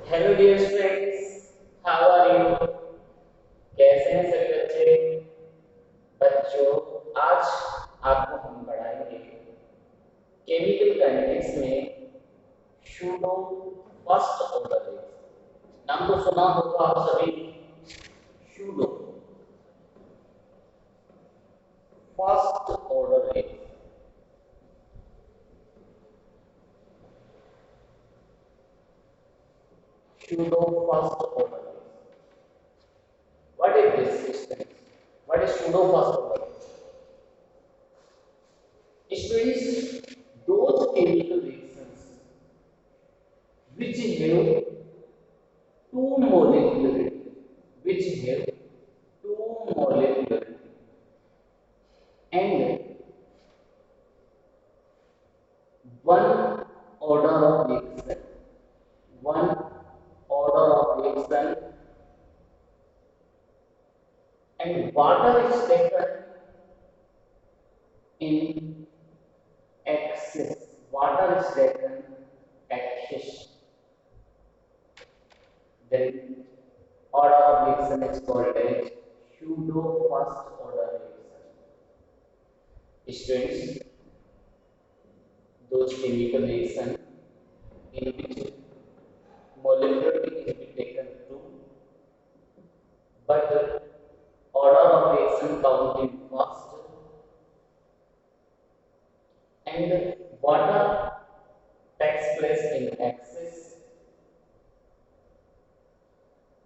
Hello dear students, how are you? कैसे हैं सभी बच्चे? बच्चों, आज आपको हम पढ़ाएंगे केमिकल काइनेटिक्स में सूडो फर्स्ट ऑर्डर रिएक्शन। नाम तो सुना होगा आप सभी। Pseudo first order reaction. Pseudo first order reaction. What is this students? What is pseudo first order? Students, those chemical reactions which have two molecular which have two molecular and one order of reaction, one order of reaction, and water is taken in excess. Water is taken excess. Then order of reaction is called as pseudo first order reaction. Students, those chemical reaction in which molecular is taken two, but order of reaction count in first, and water takes place in excess,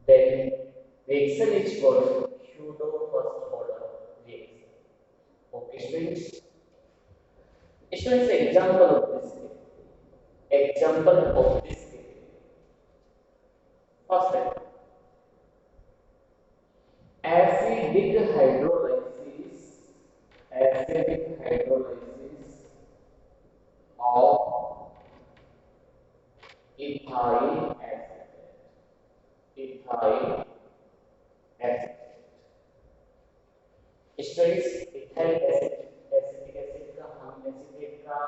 then reaction is called pseudo first order reaction. Okay, students. Students, example of this. First, acidic hydrolysis, acidic hydrolysis of ethyl acetate, ethyl acetate. Students, ethyl acetic acid का हम acetate का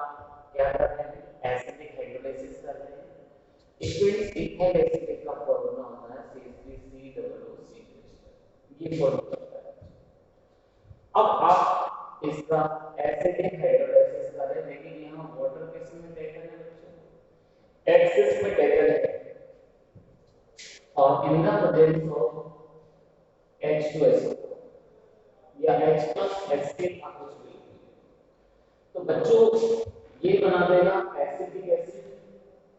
क्या करते हैं? Acidic hydrolysis करते हैं। Students, ethyl acetate का formula होता है CH3COOC। ये फॉर्मूला होता है। अब आप इसका एसिडिक हाइड्रोलाइसिस कर रहे हैं, लेकिन यहाँ वाटर किस में टेकन है बच्चों? एक्सेस में टेकन है, और in the presence of H2SO या H प्लस एसिड आप कुछ भी। तो बच्चों, ये बना देगा एसिटिक एसिड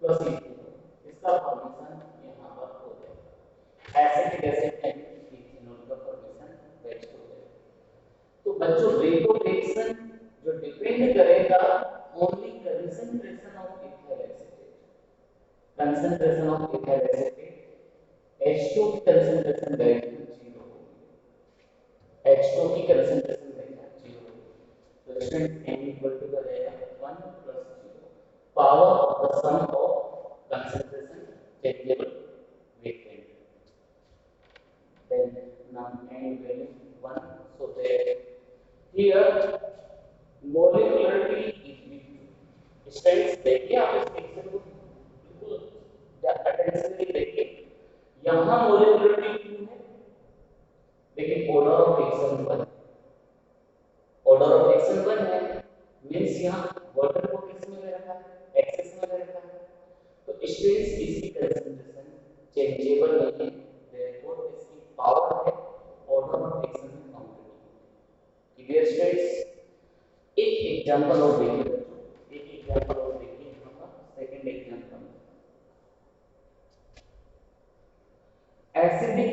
प्लस इथेनॉल। इसका फॉर्मेशन यहाँ पर हो जाएगा। एसिटिक एसिड एंड इथेनॉल का फॉर्मेशन बेस्ट हो जाएगा। तो बच्चों, रेट ऑफ रिएक्शन जो डिपेंड करेगा only concentration of ethyl acetate, concentration of ethyl acetate, H2 की कंसंट्रेशन डायरेक्टली H2 की कंसंट्रेशन देखना 0। तो स्टूडेंट n इक्वल टू का जाएगा 1 plus 0 power of the sum of concentration changeable weight. then now n value 1, so that here molecularity is big। Students, देखिए आप इस picture को बिल्कुल अटेंशन से देखिए। यहाँ मोलेकुलरिटी 2 है, लेकिन order of reaction 1, order of reaction 1 है। मींस यहाँ वाटर को किस में ले रखा है? एक्सेस में ले रखा है। तो स्टूडेंट्स, इसकी कंसंट्रेशन चेंजेबल नहीं है, देयरफॉर इसकी पावर है ऑर्डर ऑफ रिएक्शन में काउंटेड। Clear students? एक एग्जांपल और देखिए बच्चों, एक एग्जांपल और देखिए। यहाँ पर second example, acidic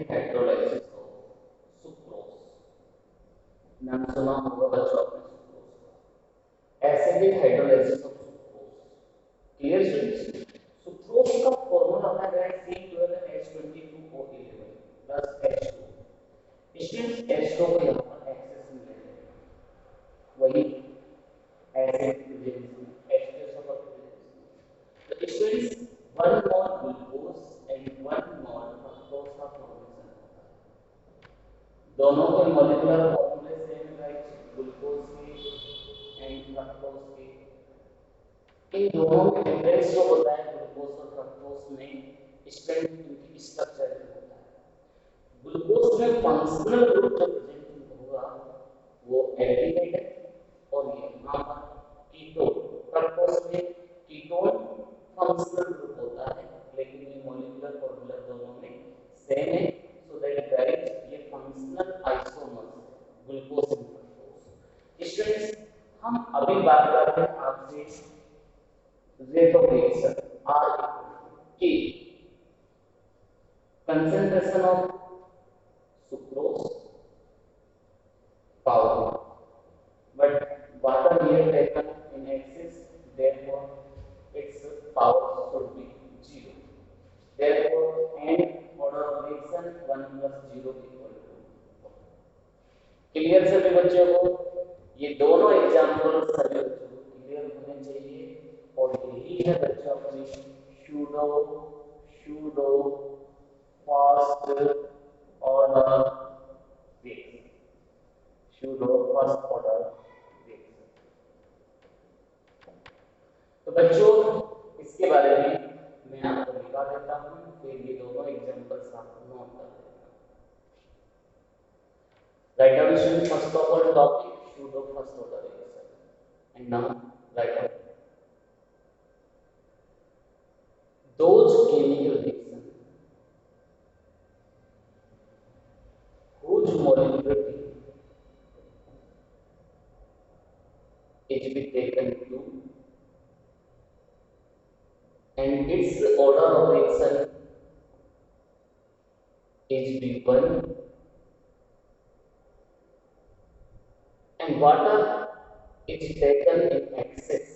hydrolysis of sucrose. नाम सुना होगा बच्चों आपने सुक्रोज का। Acidic hydrolysis of sucrose. Clear students? Sucrose का फॉर्मूला अपना है C12H22O11 plus H2। Students, H2 को यहाँ पर एक्सेस में ले लेंगे, वही एसिड प्रेजेंस में H2SO का प्रेजेंस। तो students, 1 mole glucose and 1 mole fructose का फॉर्मेशन होता है। दोनों के मॉलिक्यूलर फॉर्मूले सेम है, ग्लूकोज के एंड फ्रक्टोज के। इन दोनों में डिफरेंस जो होता है ग्लूकोज और फ्रक्टोज में, स्ट्रेंथ इनकी स्ट्रक्चर में होता है। ग्लूकोज में फंक्शनल ग्रुप जो प्रेजेंट होगा वो एल्डिहाइड है और ये यहाँ पर कीटोन। फ्रक्टोज में कीटोन फंक्शनल ग्रुप होता है, लेकिन ये मॉलिक्यूलर फॉर्मूला दोनों में सेम है, सो दैट गाइस ये फंक्शनल आइसोमर्स ग्लूकोज और फ्रक्टोज। स्टूडेंट्स, हम अभी बात करते हैं आपसे rate of reaction R K, concentration of sucrose power, but water here taken in excess, therefore its power should be 0. Therefore n order of reaction 1 plus 0 equal to। Clear सभी बच्चों को? ये दोनों एग्जाम्पल सभी बच्चों को क्लियर होने चाहिए, और यही है बच्चों अपनी pseudo first order reaction, pseudo first order reaction. तो बच्चों इसके बारे में मैं आपको लिखा देता हूँ, फिर ये दोनों एग्जांपल्स आपको नोट कर देता हूँ। Write down first of all topic pseudo first order reaction, and now write down those chemical reaction whose molecularity is be taken to and its order of reaction is B1, and water is taken in excess,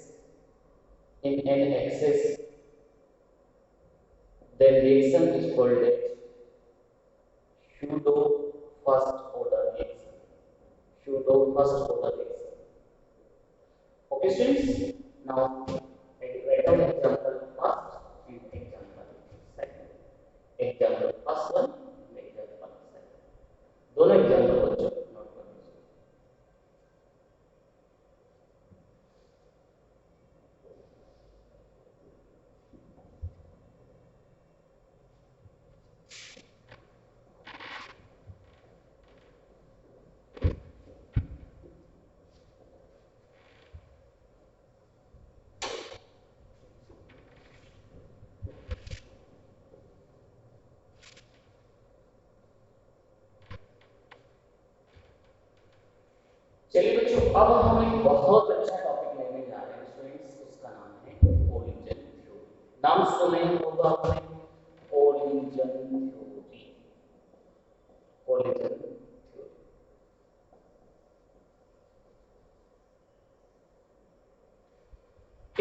in an excess, then reaction is called as pseudo first order reaction, pseudo first order reaction। Okay students, now write down example first and example second, example first one and example second, दोनों example बच्चों note कर लीजिए। चलिए बच्चों, अब हम एक बहुत अच्छा टॉपिक लेने जा रहे हैं स्टूडेंट्स, उसका नाम है कोलिजन थ्योरी। नाम सुने होगा आपने, collision theory, collision theory.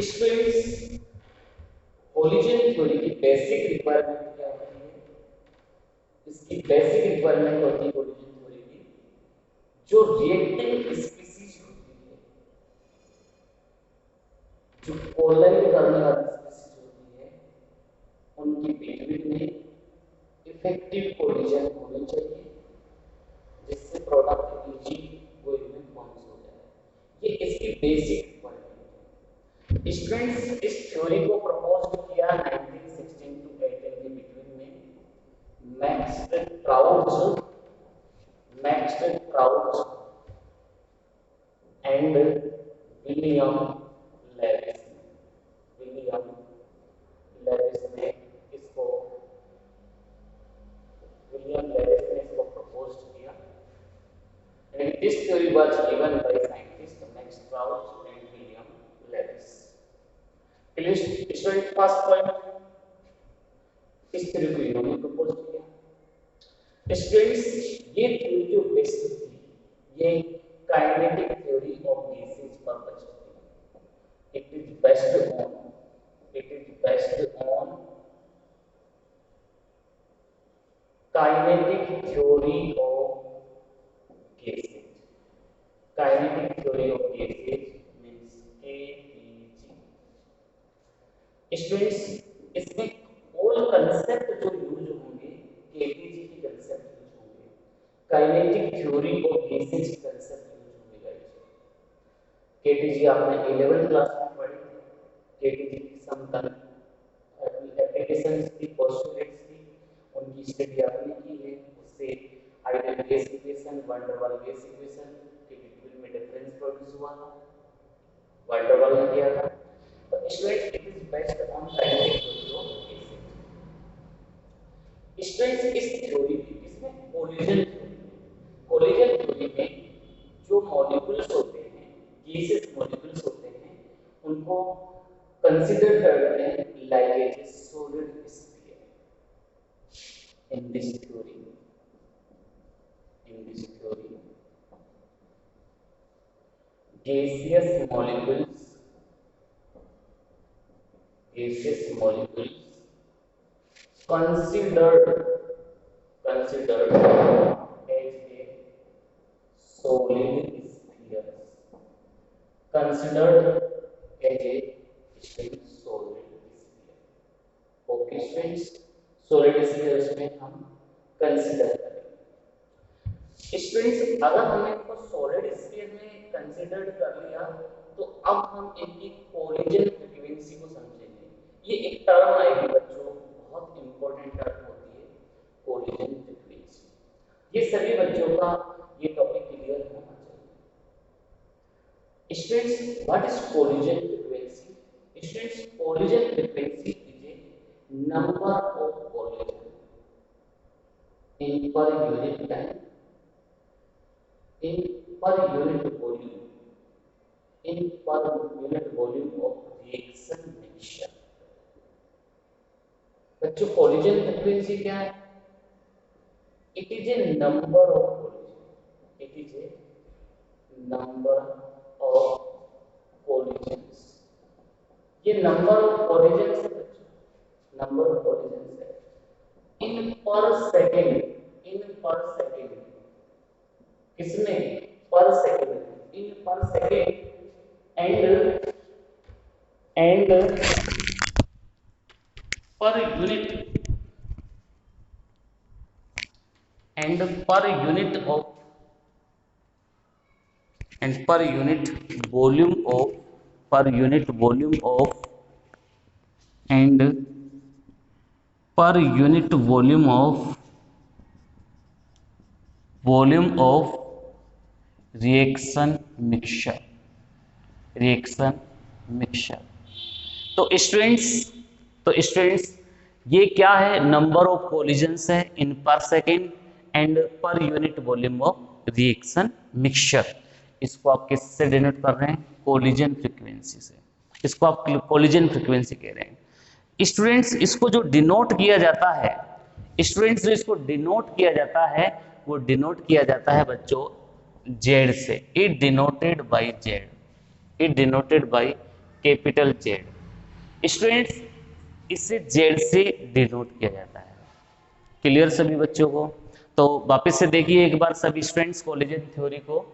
Students, collision theory की बेसिक रिक्वायरमेंट क्या होती है? इसकी बेसिक रिक्वायरमेंट होती है कोलिजन थ्योरी की, जो रिएक्टिंग स्पीशीज होती है, जो कोलाइड करने वाली स्पीशीज होती है, उनकी बिटवीन में इफेक्टिव कोलिजन होनी चाहिए, जिससे प्रोडक्ट इजी वे में फॉर्म्स हो जाए। ये इसकी बेसिक रिक्वायरमेंट है। स्टूडेंट्स, इस थ्योरी को प्रपोज किया 1916 टू 18 के बिटवीन में Max Crouch and William Lewis. William Lewis ने इसको प्रपोज किया, and this theory was given by scientists Max Crouch and William Lewis। Student first point, इस थ्योरी को इन्होंने प्रपोज किया। स्टूडेंट्स, ये थ्योरी जो बेस्ड थी, ये काइनेटिक थ्योरी ऑफ गैसेस पर बेस्ड थी। It is based on kinetic theory of gases। Kinetic theory of gases means KTG। Students, इसमें ऑल कंसेप्ट जो यूज होंगे केटीजी की कंसेप्ट यूज होंगे, काइनेटिक थ्योरी ऑफ गैसेस की कंसेप्ट यूज होंगे guys. KTG आपने 11th क्लास में पढ़ी थी, केटीजी की सम एप्लीकेशंस थी, पोस्टुलेट्स थी, उनकी स्टडी आपने की है। उससे ideal gas equation, van der वाल गैस इक्वेशन के बिटवीन में डिफरेंस प्रोड्यूस हुआ था, वैन डर वाल ने किया था। तो students it is based on kinetic theory of gases. Students इस थ्योरी इसमें कोलिजन थ्योरी में जो मॉलिक्यूल्स होते हैं, गैसेस मॉलिक्यूल्स होते हैं, उनको कंसीडर करते हैं like a solid sphere. In this theory gaseous molecules considered as a solid spheres, considered as a solid sphere. Okay students, solid spheres में हम कंसीडर करें। स्टूडेंट्स अगर हमने इनको सॉलिड स्फीयर में कंसीडर कर लिया तो अब हम इनकी कोलिजन फ्रीक्वेंसी को समझेंगे। ये एक टर्म आएगी बच्चों, बहुत इंपॉर्टेंट टर्म होती है कोलिजन फ्रीक्वेंसी। ये सभी बच्चों का ये टॉपिक क्लियर होना चाहिए। Students what is collision frequency? Students collision frequency is a number of collision in per unit time in per unit volume of reaction mixture। बच्चों कोलिजन फ्रीक्वेंसी क्या है? It is a number of collisions. ये number of collisions है बच्चों, number of collisions है इन per second किसमें? पर second, in per second and per unit volume of reaction mixture. तो स्टूडेंट्स ये क्या है? नंबर ऑफ कोलिजन्स है इन per second and per unit volume of reaction mixture. इसको आप किससे डिनोट कर रहे हैं? कोलिजन फ्रीक्वेंसी से। इसको आप कोलिजन फ्रीक्वेंसी कह रहे हैं। स्टूडेंट्स इसको जो डिनोट किया जाता है, वो डिनोट किया जाता है बच्चों जेड से। It denoted by capital Z. Students इसे जेड से डिनोट किया जाता है। क्लियर सभी बच्चों को? तो वापस से देखिए एक बार सभी स्टूडेंट्स कोलिजन थ्योरी को।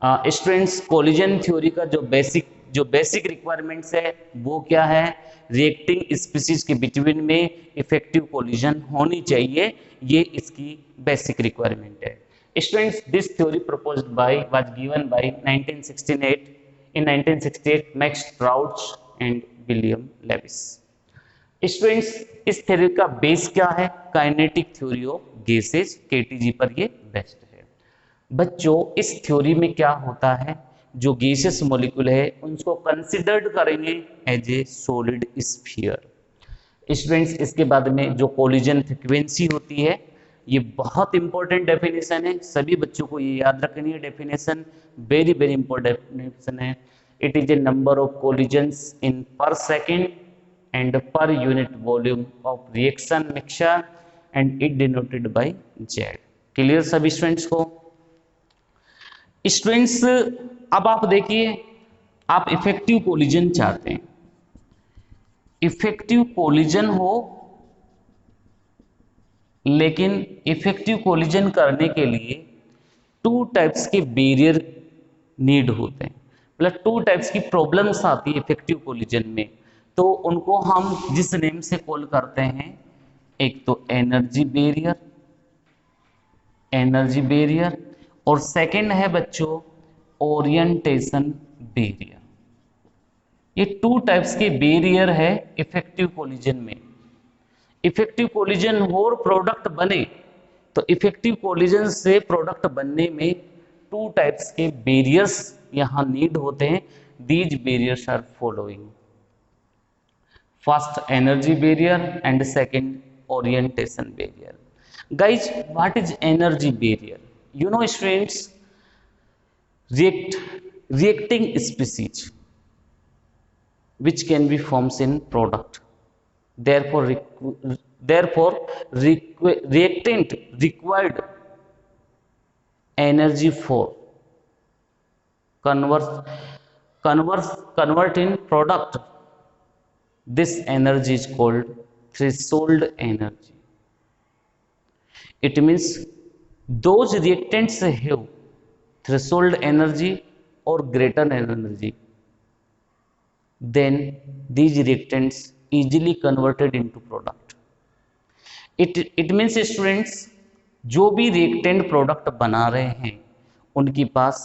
स्टूडेंट्स कोलिजन थ्योरी का जो बेसिक रिक्वायरमेंट्स है वो क्या है? रिएक्टिंग स्पीशीज के बिटवीन में इफेक्टिव कोलिजन होनी चाहिए, ये इसकी बेसिक रिक्वायरमेंट है। Students this theory proposed by was given by 1968 Max Trautz and William Lewis. Students इस थ्योरी का बेस क्या है? Kinetic theory of gases, KTG पर ये बेस्ड है। बच्चों इस थ्योरी में क्या होता है? जो गैसेस मॉलिक्यूल है उनको कंसिडर्ड करेंगे as a solid sphere. Students इसके बाद में जो कोलिजन फ्रीक्वेंसी होती है, ये बहुत इंपॉर्टेंट डेफिनेशन है, सभी बच्चों को ये याद रखनी है definition, very very important definition है। It is a number of collisions in per second and per unit volume of reaction mixture and it denoted by Z. Clear सभी स्टूडेंट्स को? स्टूडेंट्स अब आप देखिए, आप इफेक्टिव कोलिजन चाहते हैं, effective collision हो, लेकिन इफेक्टिव कोलिजन करने के लिए 2 टाइप्स के बैरियर नीड होते हैं, मतलब 2 टाइप्स की प्रॉब्लम्स आती है इफेक्टिव कोलिजन में। तो उनको हम जिस नेम से कॉल करते हैं, एक तो एनर्जी बैरियर और सेकंड है बच्चों ओरिएंटेशन बैरियर। ये टू टाइप्स के बैरियर है इफेक्टिव कोलिजन में। इफेक्टिव कोलिजन हो और प्रोडक्ट बने, तो इफेक्टिव कोलिजन से प्रोडक्ट बनने में टू टाइप्स के बैरियर्स यहां नीड होते हैं। These barriers are following, first energy barrier and second orientation barrier. Guys what is energy barrier? You know students, reacting species which can be forms in product, therefore reactant required energy for convert in product. This energy is called threshold energy. It means those reactants have threshold energy or greater energy, then these reactants easily converted into product. It means students, जो भी reactant product बना रहे हैं उनके पास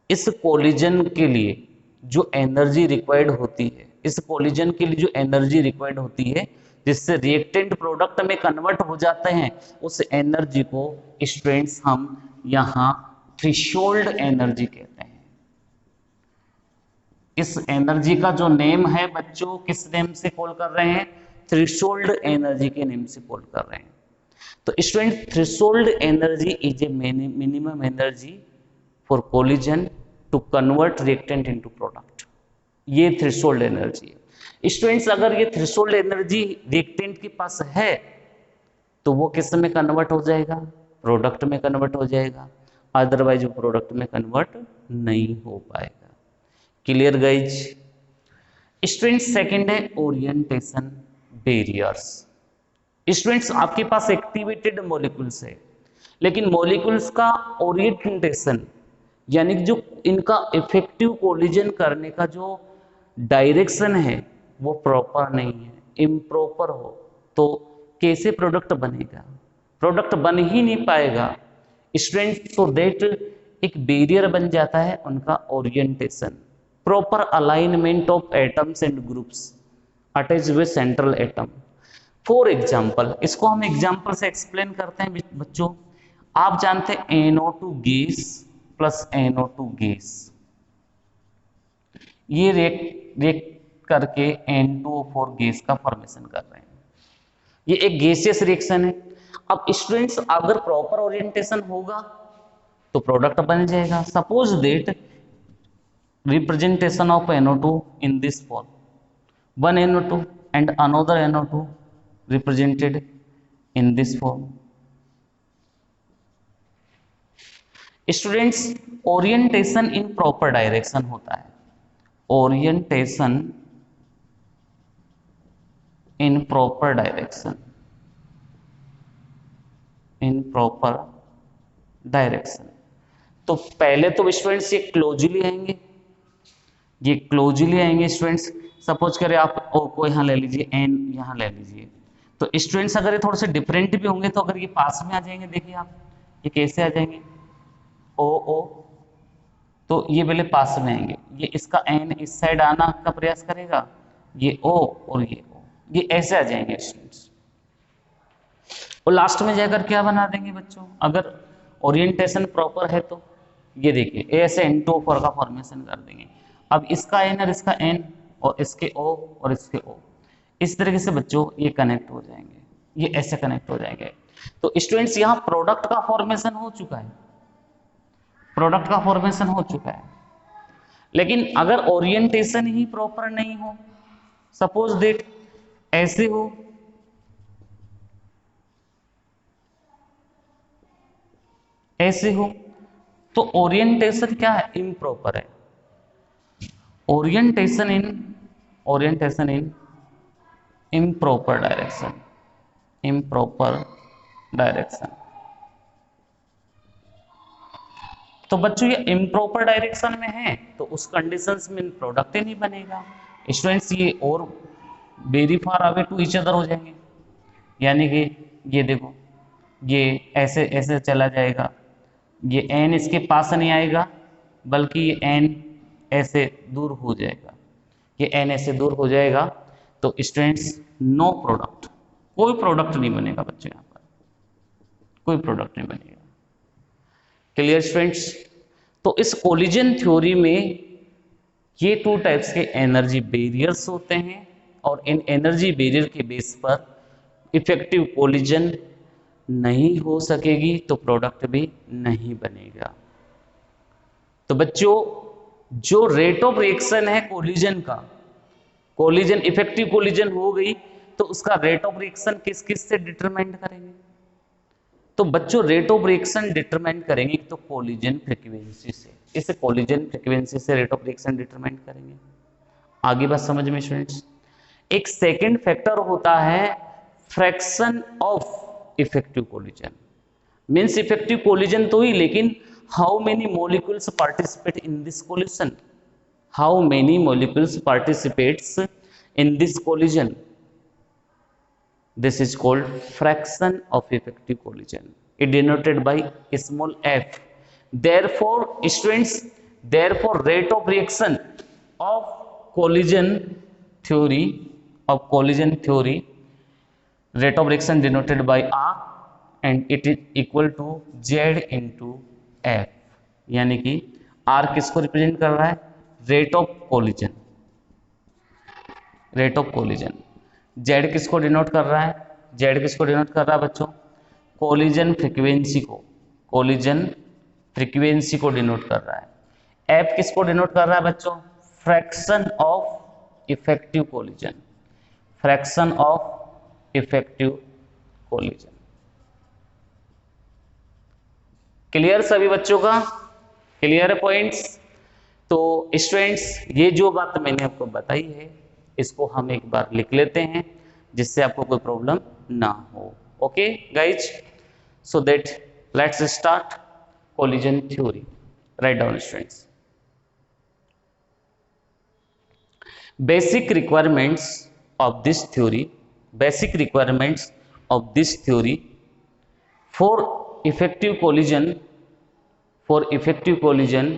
इस collision के लिए जो एनर्जी रिक्वायर्ड होती है, इस कोलिजन के लिए जो एनर्जी रिक्वायर्ड होती है जिससे रिएक्टेंट प्रोडक्ट में कन्वर्ट हो जाते हैं, उस एनर्जी को स्टूडेंट्स हम यहाँ थ्रेशोल्ड एनर्जी कहते हैं। इस एनर्जी का जो नेम है बच्चों, किस नेम से कॉल कर रहे हैं? थ्रेशोल्ड एनर्जी के नेम से कॉल कर रहे हैं। तो student, threshold energy is a minimum energy for collision to convert reactant into product. ये थ्रेशोल्ड एनर्जी है। स्टूडेंट्स, अगर ये थ्रेशोल्ड एनर्जी रिएक्टेंट के पास है तो वो किस में कन्वर्ट हो जाएगा? प्रोडक्ट में कन्वर्ट हो जाएगा, अदरवाइज वो प्रोडक्ट में कन्वर्ट नहीं हो पाएगा। Clear guys? स्टूडेंट्स, सेकंड है ओरिएंटेशन बैरियर्स। स्टूडेंट्स, आपके पास एक्टिवेटेड मॉलिक्यूल्स है, लेकिन मॉलिक्यूल्स का ओरिएंटेशन यानी जो इनका इफेक्टिव कोलिजन करने का जो डायरेक्शन है वो प्रॉपर नहीं है, इम्प्रॉपर हो तो कैसे प्रोडक्ट बनेगा? प्रोडक्ट बन ही नहीं पाएगा। स्टूडेंट, सो दैट एक बैरियर बन जाता है उनका orientation, proper alignment of atoms and groups attach with central atom. For example, इसको हम एग्जाम्पल से एक्सप्लेन करते हैं बच्चों। आप जानते हैं NO2 gas plus NO2 gas, ये रिएक्ट करके N2O4 गैस का फॉर्मेशन कर रहे हैं। ये एक गैसियस रिएक्शन है। अब स्टूडेंट्स, अगर प्रॉपर ओरिएंटेशन होगा तो प्रोडक्ट बन जाएगा। Suppose that representation of NO2 in this form, one NO2 and another NO2 represented in this form. Students, orientation in proper direction होता है, orientation in proper direction, in proper direction. तो पहले तो students ये closely आएंगे, ये closely आएंगे students. Suppose करें आप ओ को यहाँ ले लीजिए, एन यहाँ ले लीजिए, तो स्टूडेंट्स अगर ये थोड़े से डिफरेंट भी होंगे तो अगर ये पास में आ जाएंगे, देखिए आप ये कैसे आ जाएंगे, ओ ओ, तो ये पहले पास में आएंगे, ये इसका एन इस साइड आना का प्रयास करेगा, ये ओ और ये ओ, ये ऐसे आ जाएंगे स्टूडेंट्स। और लास्ट में जाकर क्या बना देंगे बच्चों, अगर ओरिएंटेशन प्रॉपर है तो ये देखिए ऐसे N2O4 का फॉर्मेशन कर देंगे। अब इसका एन और इसका एन और इसके ओ और इसके ओ, इस तरीके से बच्चों ये कनेक्ट हो जाएंगे, ये ऐसे कनेक्ट हो जाएंगे। तो स्टूडेंट्स, यहाँ प्रोडक्ट का फॉर्मेशन हो चुका है, प्रोडक्ट का फॉर्मेशन हो चुका है। लेकिन अगर ओरिएंटेशन ही प्रॉपर नहीं हो, सपोज दैट ऐसे हो, ऐसे हो, तो ओरिएंटेशन क्या है? इम्प्रॉपर है। ओरिएंटेशन इन इम्प्रॉपर डायरेक्शन, इम्प्रॉपर डायरेक्शन। तो बच्चों ये इम्प्रॉपर डायरेक्शन में है तो उस कंडीशंस में प्रोडक्ट ही नहीं बनेगा। स्टूडेंट्स, ये और very far away to each other हो जाएंगे, यानी कि ये देखो ये ऐसे ऐसे चला जाएगा, ये एन इसके पास नहीं आएगा बल्कि ये एन ऐसे दूर हो जाएगा। ये n ऐसे दूर हो जाएगा, तो स्टूडेंट्स नो प्रोडक्ट, कोई प्रोडक्ट नहीं बनेगा बच्चों, यहाँ पर कोई प्रोडक्ट नहीं बनेगा। Clear students? तो इस कोलिजन थ्योरी में ये 2 टाइप्स के एनर्जी बैरियर्स होते हैं, और इन एनर्जी बैरियर के बेस पर इफेक्टिव कोलिजन नहीं हो सकेगी, तो प्रोडक्ट भी नहीं बनेगा। तो बच्चों, जो रेट ऑफ रिएक्शन है कोलिजन का, कोलिजन इफेक्टिव कोलिजन हो गई तो उसका रेट ऑफ रिएक्शन किस किस से डिटरमाइन करेंगे? तो बच्चों रेट ऑफ रिएक्शन डिटरमाइन करेंगे तो कोलिजन फ्रीक्वेंसी से, इस कोलिजन फ्रीक्वेंसी से रेट ऑफ रिएक्शन डिटरमाइन करेंगे। आगे बात समझ में स्टूडेंट्स? एक सेकंड फैक्टर होता है fraction of effective collision. Means effective collision तो ही, लेकिन how many molecules participate in this collision, how many molecules participates in this collision, this is called fraction of effective collision, it denoted by small f. Therefore students, therefore rate of reaction of collision theory, rate of reaction denoted by r, and it is equal to z into f, यानी कि r किसको represent कर रहा है? Rate of collision, rate of collision. Z किसको denote कर रहा है? Z किसको डिनोट कर रहा है बच्चों? कोलिजन फ्रीक्वेंसी को, कोलिजन फ्रीक्वेंसी को डिनोट कर रहा है। F किसको डिनोट कर रहा है बच्चों? Fraction of effective collision, fraction of effective collision. Clear सभी बच्चों का? क्लियर है पॉइंट्स? तो स्टूडेंट्स, ये जो बात मैंने आपको बताई है इसको हम एक बार लिख लेते हैं, जिससे आपको कोई प्रॉब्लम ना हो। Okay guys, so that let's start collision theory. Write down students. Basic requirements of this theory, basic requirements of this theory for effective collision, for effective collision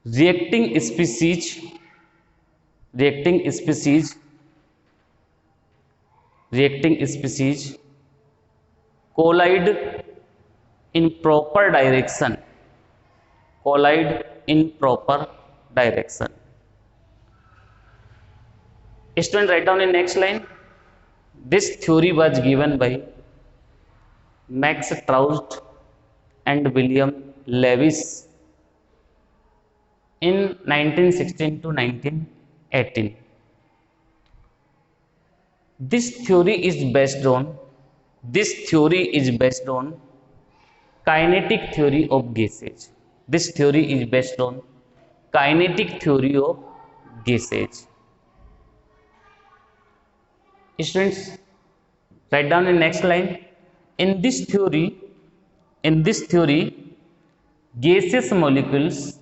reacting species collide in proper direction, collide in proper direction. Student, write down in next line. This theory was given by Max Trout and William Lewis in 1916 to 1918. This theory is based on kinetic theory of gases. This theory is based on kinetic theory of gases. Students, write down in next line. In this theory, gaseous molecules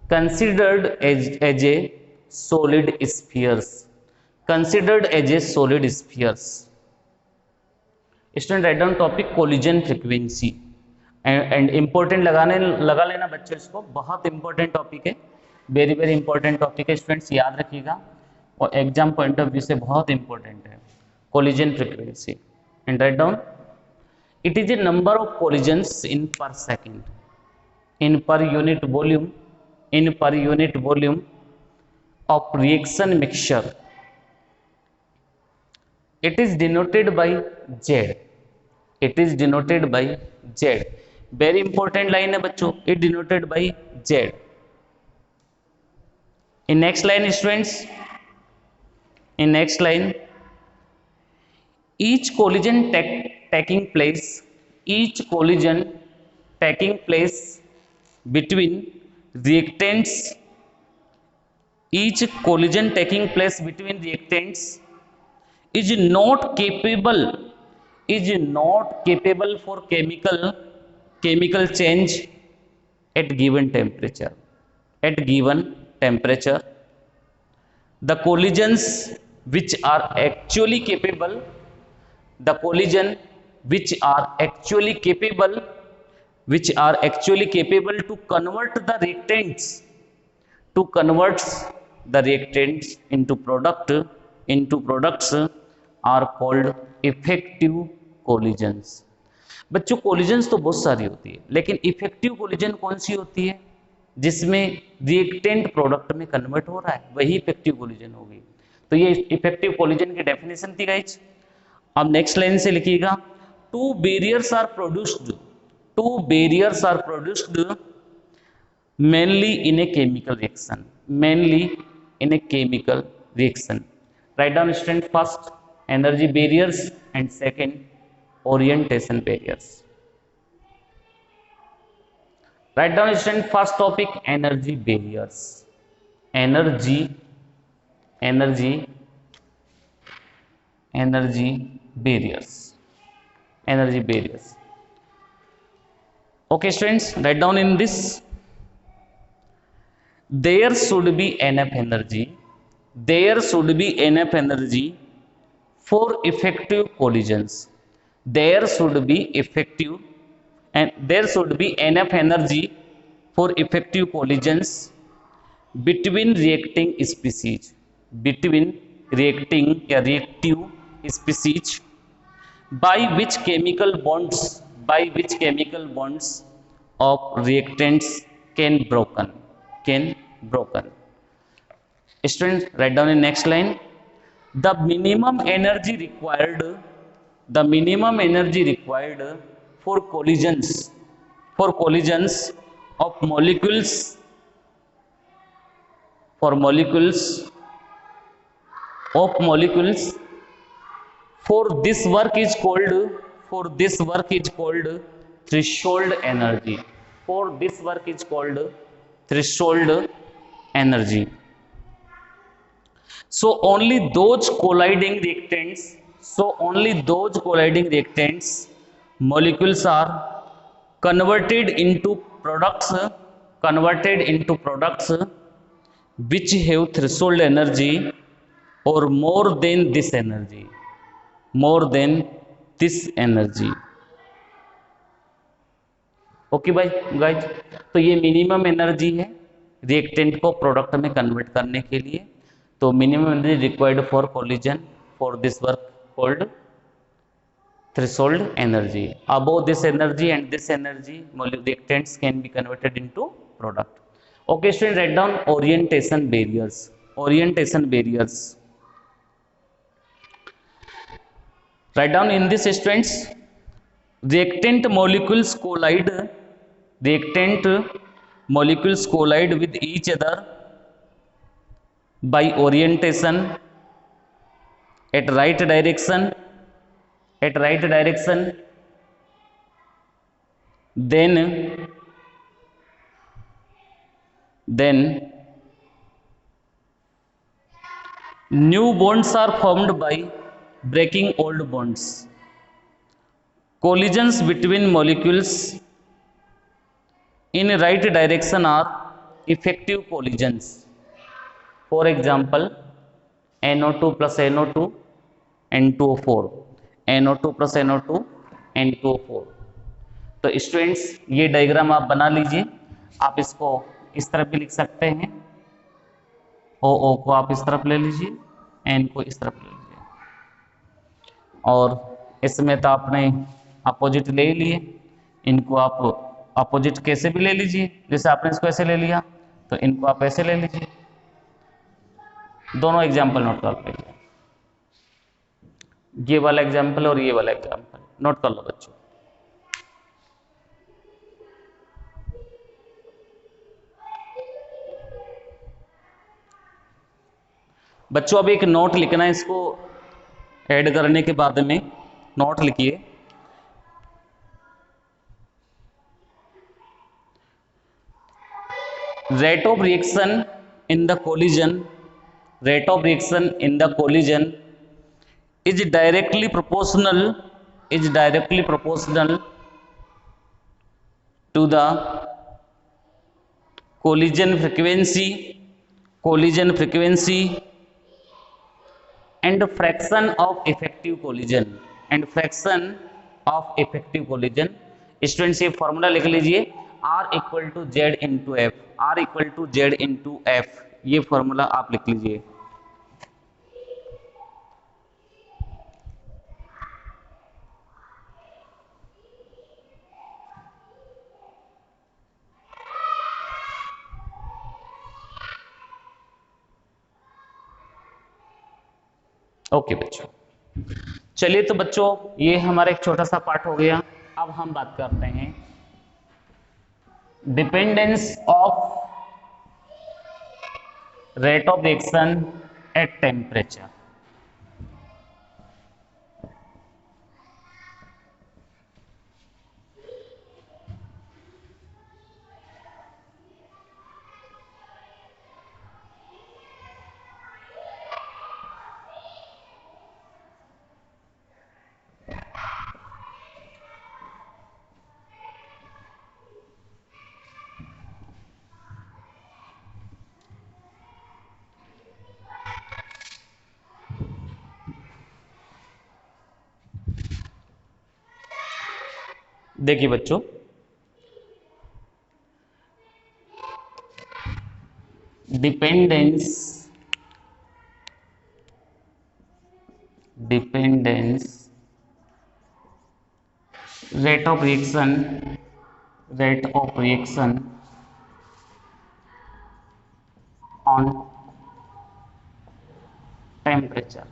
considered as a solid spheres, considered as a solid spheres. Student, write down topic collision frequency and important लगा लेना बच्चों, इसको बहुत important topic है, very very important topic है students, याद रखिएगा और एग्जाम पॉइंट ऑफ व्यू से बहुत इंपॉर्टेंट है collision frequency. And write down, it is a number of collisions in per second, in per unit volume of reaction mixture. It is denoted by Z. It is denoted by Z. Very important line है बच्चों, it denoted by Z. In next line students, in next line, each collision taking place between reactants, each collision taking place between reactants is not capable for chemical change at given temperature. The collisions which are actually capable to convert the reactants into products are called effective collisions. बच्चों collisions तो बहुत सारी होती है, लेकिन effective collision कौन सी होती है? जिसमें रिएक्टेंट प्रोडक्ट में कन्वर्ट हो रहा है, वही इफेक्टिव कोलिजन होगी। तो ये इफेक्टिव कोलिजन की डेफिनेशन थी गाइस। अब नेक्स्ट लाइन से लिखिएगा, two barriers are produced mainly in a chemical reaction, write down student, first energy barriers and second orientation barriers. Write down student, first topic energy barriers. Energy barriers. Okay students, write down in this, there should be enough energy for effective collisions. There should be enough energy for effective collisions between reacting species, reactive species, by which chemical bonds of reactants can broken. Students, write down in next line, the minimum energy required for collisions of molecules for this work is called threshold energy. So only those colliding reactants molecules are converted into products which have threshold energy or more than this energy. Okay भाई guys, तो ये minimum energy है reactant को product में convert करने के लिए। तो minimum energy required for collision for this work called threshold energy. Above this energy and this energy, reactants can be converted into product. Okay students, write down orientation barriers. Write down in this students, reactant molecules collide with each other by orientation at right direction, then new bonds are formed by breaking old bonds. Collisions between molecules in right direction are effective collisions. For example, NO2 plus NO2 N2O4, NO2 plus NO2 N2O4. तो students ये diagram आप बना लीजिए। आप इसको इस तरफ भी लिख सकते हैं, OO को आप इस तरफ ले लीजिए, N को इस तरफ ले लीजिए, और इसमें तो आपने अपोजिट ले लिए, इनको आप अपोजिट कैसे भी ले लीजिए, जैसे आपने इसको ऐसे ले लिया तो इनको आप ऐसे ले लीजिए। दोनों एग्जाम्पल नोट कर लीजिए, ये वाला एग्जाम्पल और ये वाला एग्जाम्पल नोट कर लो बच्चों। बच्चों अब एक नोट लिखना है, इसको ऐड करने के बाद में नोट लिखिए। Rate of reaction in the collision is directly proportional to the collision frequency and fraction of effective collision students ये फॉर्मूला लिख लीजिए, R equal to Z into F, ये फॉर्मूला आप लिख लीजिए। ओके बच्चों, चलिए तो बच्चों ये हमारा एक छोटा सा पार्ट हो गया। अब हम बात करते हैं dependence of rate of reaction at temperature. देखिए बच्चों, dependence rate of reaction on temperature.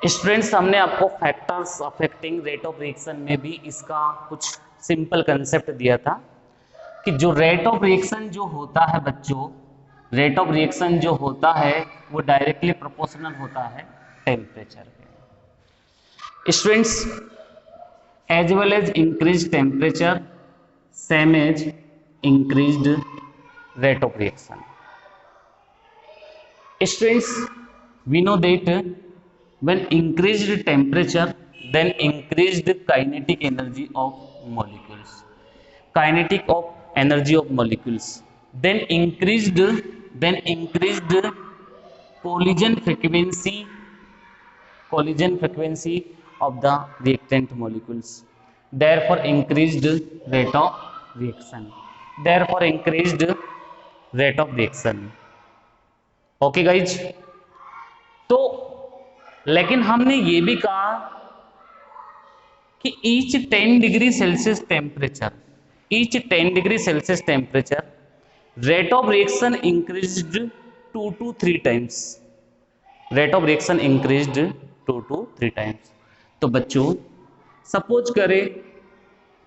Students, हमने आपको factors affecting rate of reaction में भी इसका कुछ सिंपल कंसेप्ट दिया था कि जो रेट ऑफ रिएक्शन जो होता है बच्चों, रेट ऑफ रिएक्शन जो होता है वो डायरेक्टली प्रोपोर्शनल होता है टेम्परेचर के। Students, as well as increase temperature same as increased rate of reaction. Students, we know that when increased temperature, then increased kinetic energy of molecules. Kinetic of energy of molecules. Then increased collision frequency of the reactant molecules. Therefore, increased rate of reaction. Therefore, increased rate of reaction. Okay guys, तो लेकिन हमने ये भी कहा कि each 10 degree Celsius temperature rate of reaction increased 2 to 3 times. Rate of reaction increased 2 to 3 times. तो बच्चों suppose करें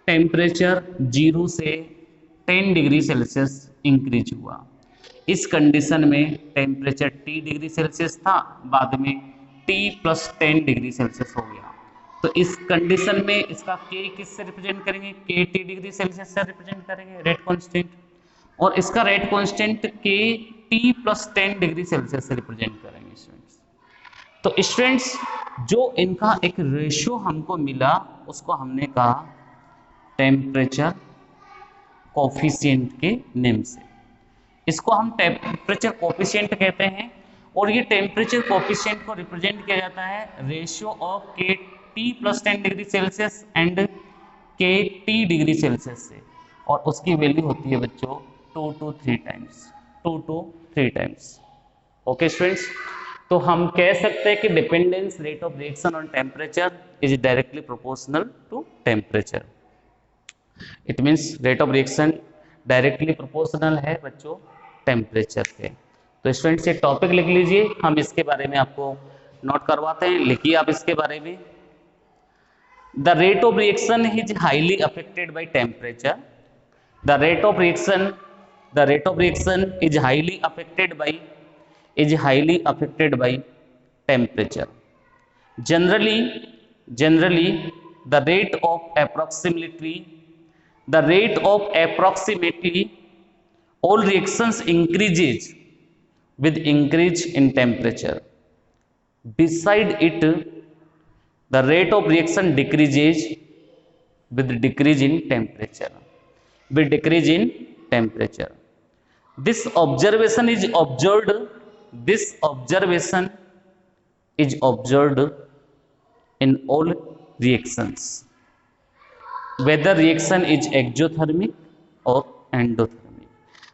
टेम्परेचर 0 से 10 डिग्री सेल्सियस इंक्रीज हुआ। इस कंडीशन में टेम्परेचर T डिग्री सेल्सियस था, बाद में T + 10 डिग्री सेल्सियस हो गया। तो इस कंडीशन में इसका K किससे रिप्रेजेंट करेंगे? KT डिग्री सेल्सियस से रिप्रेजेंट करेंगे, रेट कांस्टेंट। और इसका rate constant KT + 10 degree Celsius से रिप्रेजेंट करेंगे स्टूडेंट्स। तो स्टूडेंट्स, जो इनका एक रेशियो हमको मिला उसको हमने कहा टेम्परेचर कोफिशिएंट के नेम से। इसको हम टेम्परेचर कोफिशिएंट कहते हैं। और ये टेम्परेचर कोफिशिएंट को रिप्रेजेंट किया जाता है ratio of KT + 10 degree Celsius and KT degree Celsius से। और उसकी वैल्यू होती है बच्चों 2 to 3 टाइम्स। ओके स्टूडेंट्स, तो हम कह सकते हैं कि dependence rate of reaction on temperature is directly proportional to temperature. It means rate of reaction directly proportional है बच्चों टेम्परेचर के। तो स्टूडेंट्स ये टॉपिक लिख लीजिए, हम इसके बारे में आपको नोट करवाते हैं। लिखिए आप इसके बारे में। The rate of reaction is highly affected by temperature. The rate of reaction is highly affected by temperature. Generally the rate of approximately all reactions increases with increase in temperature. Beside it, the rate of reaction decreases with decrease in temperature. This observation is observed in all reactions, whether reaction is exothermic और endothermic.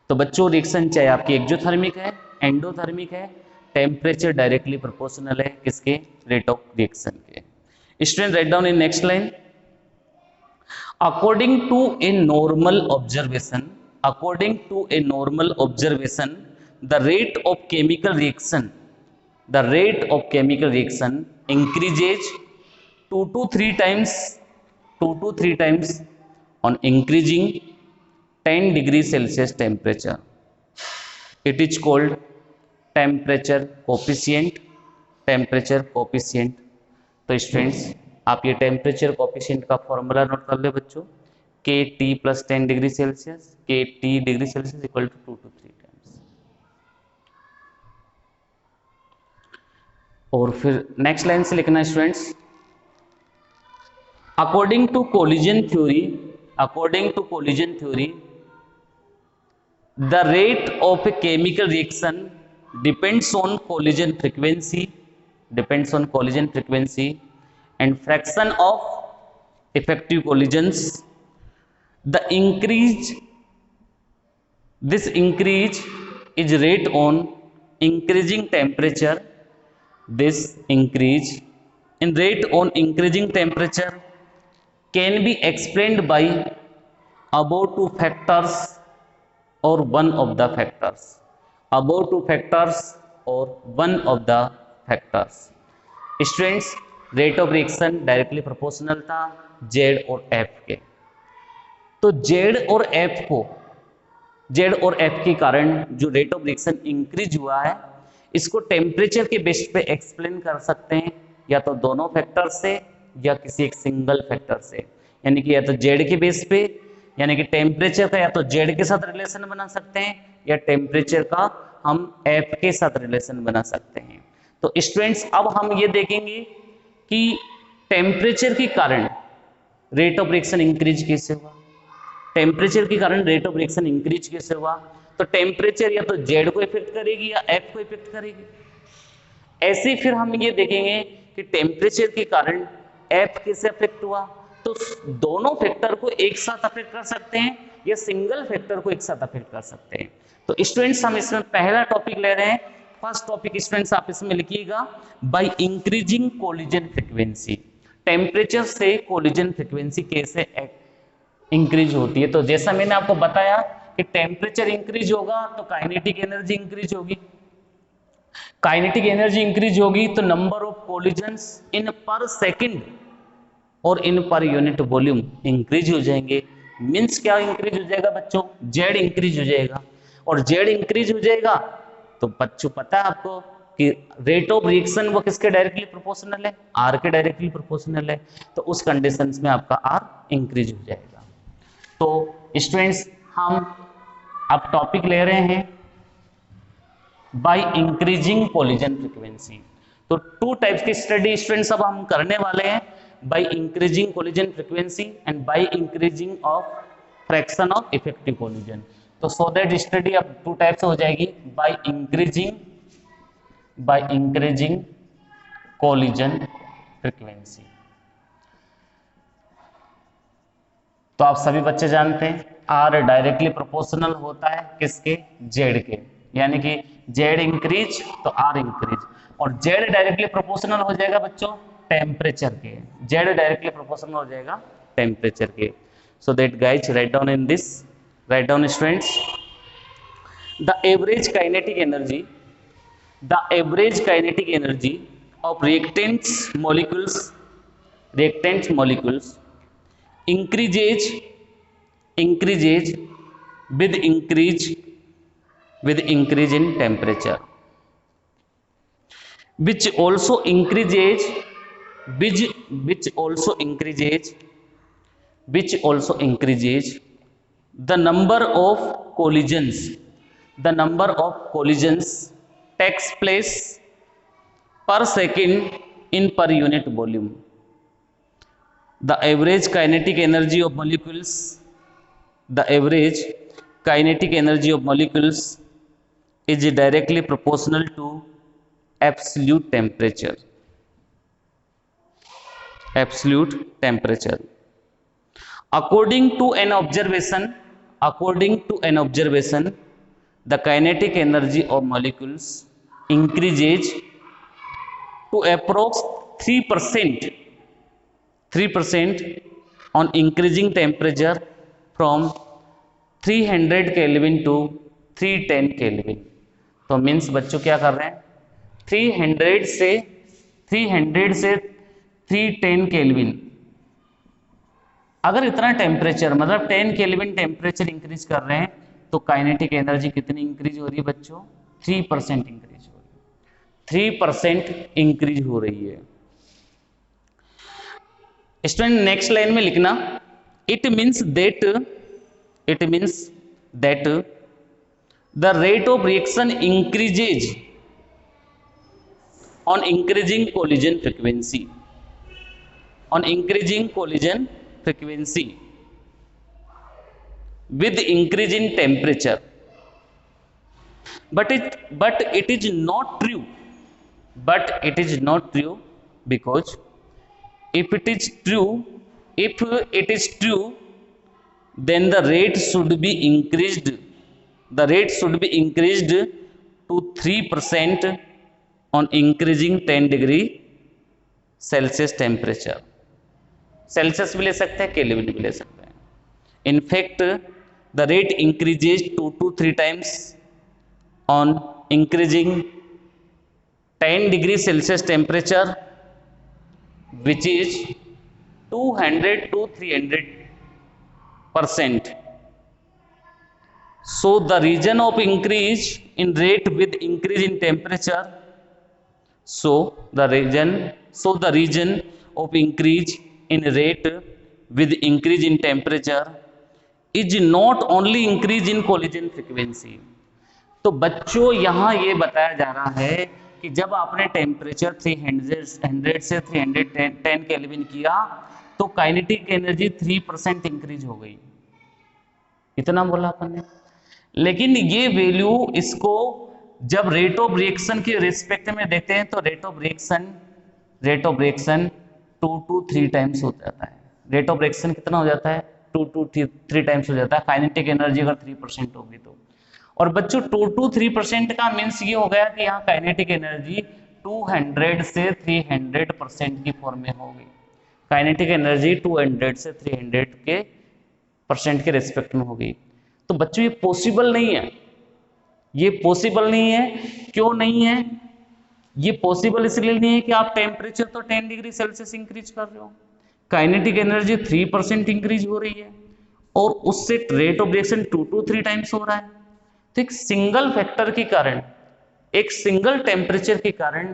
तो बच्चों reaction चाहे आपकी exothermic है, endothermic है, temperature directly proportional है किसके, rate of reaction के। Student write down in next line, according to a normal observation, according to a normal observation, the rate of chemical reaction, the rate of chemical reaction increases 2 to 3 times, 2 to 3 times on increasing 10 degree Celsius temperature. It is called temperature coefficient, temperature coefficient. तो students आप ये temperature coefficient का formula note कर ले बच्चों, K T plus 10 degree Celsius, K T degree Celsius equal to 2 to 3 times. और फिर next line से लिखना है students, according to collision theory, according to collision theory the rate of a chemical reaction depends on collision frequency, depends on collision frequency and fraction of effective collisions. The increase, this increase is rate on increasing temperature, this increase in rate on increasing temperature can be explained by above two factors or one of the factors, above two factors or one of the factors. Students rate of reaction directly proportional था Z और F के, तो Z और F को, Z और F के कारण जो रेट ऑफ रिएक्शन इंक्रीज हुआ है इसको टेम्परेचर के बेस पे एक्सप्लेन कर सकते हैं, या तो दोनों फैक्टर से या किसी एक सिंगल फैक्टर से, यानी कि या तो जेड के बेस पे, यानी कि टेम्परेचर का या तो जेड के साथ रिलेशन बना सकते हैं या टेम्परेचर का हम एफ के साथ रिलेशन बना सकते हैं। तो स्टूडेंट्स अब हम ये देखेंगे कि टेम्परेचर के कारण रेट ऑफ रिएक्शन इंक्रीज कैसे हुआ, टेम्परेचर के कारण रेट ऑफ रिएक्शन इंक्रीज कैसे हुआ। तो टेम्परेचर या तो जेड को इफेक्ट करेगी या एफ को इफेक्ट करेगी। ऐसे फिर हम ये देखेंगे कि टेम्परेचर के कारण एफ कैसे अफेक्ट हुआ, तो दोनों फैक्टर को एक साथ अफेक्ट कर सकते हैं या सिंगल फैक्टर को एक साथ अफेक्ट कर सकते हैं। तो स्टूडेंट्स हम इसमें पहला टॉपिक ले रहे हैं, फर्स्ट टॉपिक स्टूडेंट्स आप इसमें लिखिएगा, by increasing collision frequency, temperature से कोलिजन फ्रीक्वेंसी कैसे इंक्रीज होती है। तो जैसा मैंने आपको बताया कि टेम्परेचर इंक्रीज होगा तो काइनेटिक एनर्जी इंक्रीज होगी, काइनेटिक एनर्जी इंक्रीज होगी तो नंबर ऑफ कोलिजन्स इन पर सेकंड और इन पर यूनिट वॉल्यूम इंक्रीज हो जाएंगे। मीन्स क्या इंक्रीज हो जाएगा बच्चों, जेड इंक्रीज हो जाएगा, और जेड इंक्रीज हो जाएगा तो बच्चों पता है आपको कि रेट ऑफ रिएक्शन वो किसके डायरेक्टली प्रोपोर्शनल है, आर के डायरेक्टली प्रोपोर्शनल है, तो उस कंडीशन में आपका आर इंक्रीज हो जाएगा। तो स्टूडेंट्स हम अब टॉपिक ले रहे हैं बाय इंक्रीजिंग कोलिजन फ्रीक्वेंसी। तो टू टाइप्स की स्टडी स्टूडेंट्स अब हम करने वाले हैं, by increasing collision frequency and by increasing of fraction of effective collision। तो so that study अब टू टाइप्स हो जाएगी, by increasing collision frequency। तो आप सभी बच्चे जानते हैं आर डायरेक्टली प्रोपोर्शनल होता है किसके, जेड के, यानी कि जेड इंक्रीज तो आर इंक्रीज, और जेड डायरेक्टली प्रोपोर्शनल हो जाएगा बच्चों टेम्परेचर के, जेड डायरेक्टली प्रोपोर्शनल हो जाएगा टेम्परेचर के। So that guys write down in this, write down students, the average kinetic energy, the average kinetic energy of reactants molecules, reactants molecules increases with increase in temperature, which also increases the number of collisions, the number of collisions takes place per second in per unit volume। The average kinetic energy of molecules, the average kinetic energy of molecules is directly proportional to absolute temperature, absolute temperature। According to an observation, according to an observation, the kinetic energy of molecules increases to approx 3% on increasing temperature from 300 Kelvin to 310 Kelvin. तो means बच्चों क्या कर रहे हैं, 300 से 310 kelvin, अगर इतना temperature मतलब 10 केल्विन टेम्परेचर इंक्रीज कर रहे हैं तो काइनेटिक एनर्जी कितनी इंक्रीज हो रही है बच्चों, 3% इंक्रीज हो रही है, 3% इंक्रीज हो रही है। स्टूडेंट नेक्स्ट लाइन में लिखना, it means that the rate of reaction increases on increasing collision frequency, with increase in temperature, but it is not true, because if it is true then the rate should be increased to 3% on increasing 10 degree Celsius temperature. Celsius भी ले सकते हैं, kelvin भी ले सकते हैं। In fact, the rate increases 2 to 3 times on increasing 10 degree Celsius temperature, which is 200 to 300%. So the region of increase in rate with increase in temperature, so the region of increase in rate with increase in temperature is not only increase in collision frequency. तो बच्चों यहाँ ये बताया जा रहा है कि जब आपने टेम्परेचर 300 से 310 केल्विन किया तो काइनेटिक एनर्जी 3% इंक्रीज हो गई, इतना बोला अपन ने। लेकिन ये वैल्यू इसको जब रेट ऑफ रिएक्शन के रिस्पेक्ट में देखते हैं तो rate of reaction 2 to 3 times हो जाता है। रेट ऑफ रिएक्शन कितना हो जाता है, 2 to 3 टाइम्स हो जाता है काइनेटिक एनर्जी अगर 3% होगी तो। और बच्चों 2 to 3% का मीन्स ये हो गया कि यहाँ काइनेटिक एनर्जी 200 से 300% की फॉर्म में होगी। काइनेटिक एनर्जी 200 से 300% के रिस्पेक्ट में होगी। तो बच्चों ये पॉसिबल नहीं है, क्यों नहीं है? ये पॉसिबल इसलिए नहीं है कि आप टेम्परेचर तो 10 डिग्री सेल्सियस इंक्रीज कर रहे हो, काइनेटिक एनर्जी 3% इंक्रीज हो रही है और उससे rate of reaction 2 to 3 times हो रहा है। तो एक सिंगल फैक्टर के कारण, एक सिंगल टेम्परेचर के कारण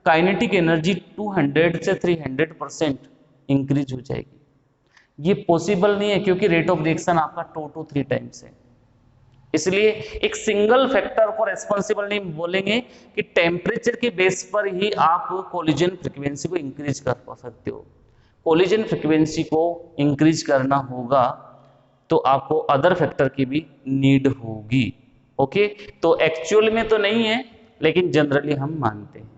काइनेटिक एनर्जी 200 से 300% इंक्रीज हो जाएगी। ये पॉसिबल नहीं है क्योंकि रेट ऑफ रिएक्शन आपका 2 to 3 टाइम्स है। इसलिए एक सिंगल फैक्टर को रेस्पॉन्सिबल नहीं बोलेंगे कि टेम्परेचर के बेस पर ही आप कोलिजन फ्रीक्वेंसी को इंक्रीज कर सकते हो। कोलिजन फ्रीक्वेंसी को इंक्रीज करना होगा तो आपको अदर फैक्टर की भी नीड होगी। ओके, तो एक्चुअल में तो नहीं है लेकिन जनरली हम मानते हैं।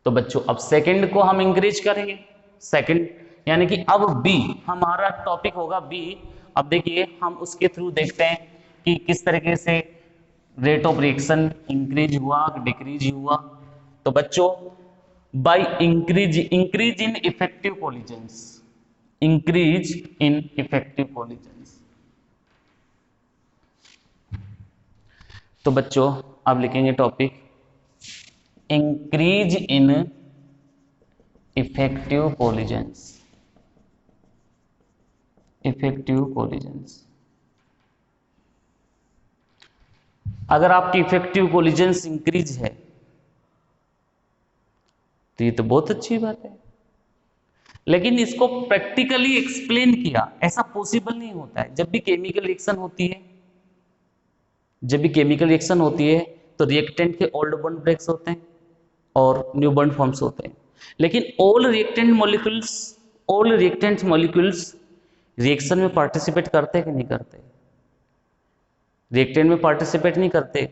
तो बच्चों अब सेकंड को हम इंक्रीज करेंगे, सेकंड यानी कि अब बी हमारा टॉपिक होगा बी। अब देखिए हम उसके थ्रू देखते हैं कि किस तरीके से रेट ऑफ रिएक्शन इंक्रीज हुआ डिक्रीज हुआ। तो बच्चों by increase in effective collisions, तो बच्चों अब लिखेंगे topic increase in effective collisions. अगर आपकी इफेक्टिव कोलिजन्स इंक्रीज है तो ये तो बहुत अच्छी बात है, लेकिन इसको प्रैक्टिकली एक्सप्लेन किया ऐसा पॉसिबल नहीं होता है। जब भी केमिकल रिएक्शन होती है तो रिएक्टेंट के ओल्ड बॉन्ड ब्रेक्स होते हैं और न्यू बॉन्ड फॉर्म्स होते हैं, लेकिन ऑल रिएक्टेंट मॉलिक्यूल्स रिएक्शन में पार्टिसिपेट करते हैं कि नहीं करते? रिएक्टेंट में पार्टिसिपेट नहीं करते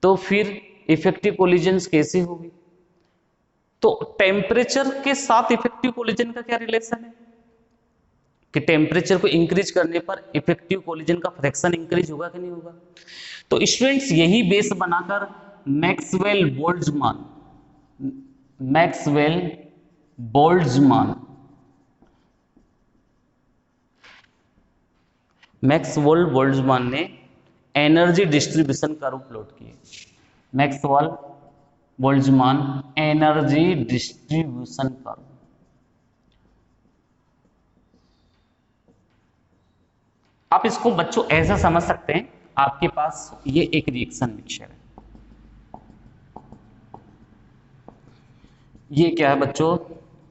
तो फिर इफेक्टिव कोलिजन्स कैसे होगी? तो टेम्परेचर के साथ इफेक्टिव कोलिजन का क्या रिलेशन है? कि टेम्परेचर को इंक्रीज करने पर इफेक्टिव कोलिजन का फ्रैक्शन इंक्रीज होगा कि नहीं होगा। तो स्टूडेंट्स यही बेस बनाकर मैक्सवेल बोल्ट्जमान बोल्ट्जमान ने एनर्जी डिस्ट्रीब्यूशन कर्व प्लॉट किए। Maxwell Boltzmann energy distribution curve. आप इसको बच्चों ऐसा समझ सकते हैं, आपके पास ये एक रिएक्शन मिक्सचर है, ये क्या है बच्चों,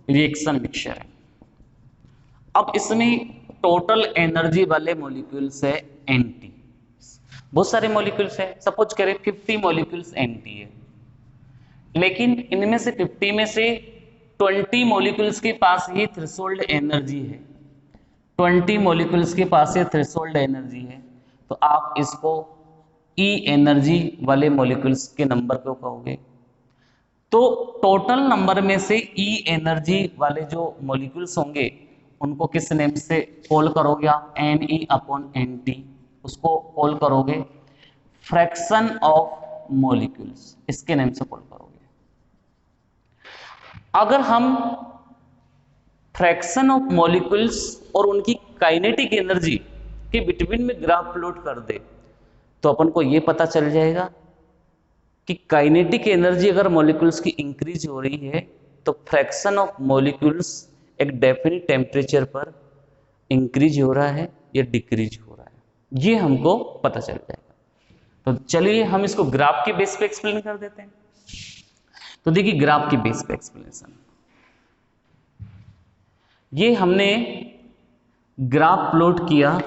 रिएक्शन मिक्सचर है। अब इसमें टोटल एनर्जी वाले मॉलिक्यूल्स है एनटी, बहुत सारे मॉलिक्यूल्स है, सपोज करें 50 मॉलिक्यूल्स एनटी है, लेकिन इनमें से 50 में से 20 मॉलिक्यूल्स के पास ही थ्रेशोल्ड एनर्जी है, 20 मॉलिक्यूल्स के पास ये थ्रेशोल्ड एनर्जी है, तो आप इसको ई एनर्जी वाले मॉलिक्यूल्स के नंबर को कहोगे। तो टोटल नंबर में से ई एनर्जी वाले जो मॉलिक्यूल्स होंगे उनको किस नेम से कॉल करोगे आप, N E upon N T, उसको कॉल करोगे फ्रैक्शन ऑफ मॉलिक्यूल्स, इसके नेम से कॉल करोगे। अगर हम फ्रैक्शन ऑफ मॉलिक्यूल्स और उनकी काइनेटिक एनर्जी के बिटवीन में ग्राफ प्लॉट कर दे तो अपन को यह पता चल जाएगा कि काइनेटिक एनर्जी अगर मॉलिक्यूल्स की इंक्रीज हो रही है तो फ्रैक्शन ऑफ मॉलिक्यूल्स एक डेफिनिट टेम्परेचर पर इंक्रीज हो रहा है या डिक्रीज हो रहा है, ये हमको पता चल जाएगा। तो चलिए हम इसको ग्राफ के बेस पे एक्सप्लेन कर देते हैं। तो देखिए ग्राफ के बेस पे एक्सप्लेनेशन, ये हमने ग्राफ प्लॉट किया,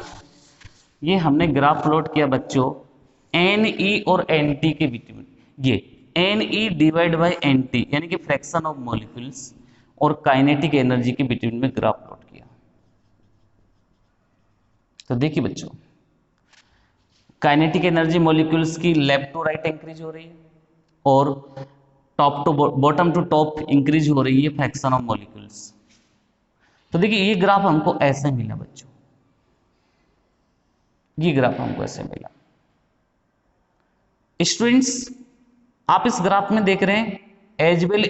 ये हमने ग्राफ प्लॉट किया बच्चों एन ई और एन टी के बीच में, ये N E divide by N T यानी कि फ्रैक्शन ऑफ मॉलिक्यूल्स और काइनेटिक एनर्जी के बिटवीन में ग्राफ प्लॉट किया। तो देखिए बच्चों काइनेटिक एनर्जी मॉलिक्यूल्स की लेफ्ट टू राइट इंक्रीज हो रही है और top to bottom to top increase हो रही है फ्रैक्शन ऑफ मॉलिक्यूल्स। तो देखिए ये ग्राफ हमको ऐसे मिला बच्चों, ये ग्राफ हमको ऐसे मिला। स्टूडेंट्स आप इस ग्राफ में देख रहे हैं as well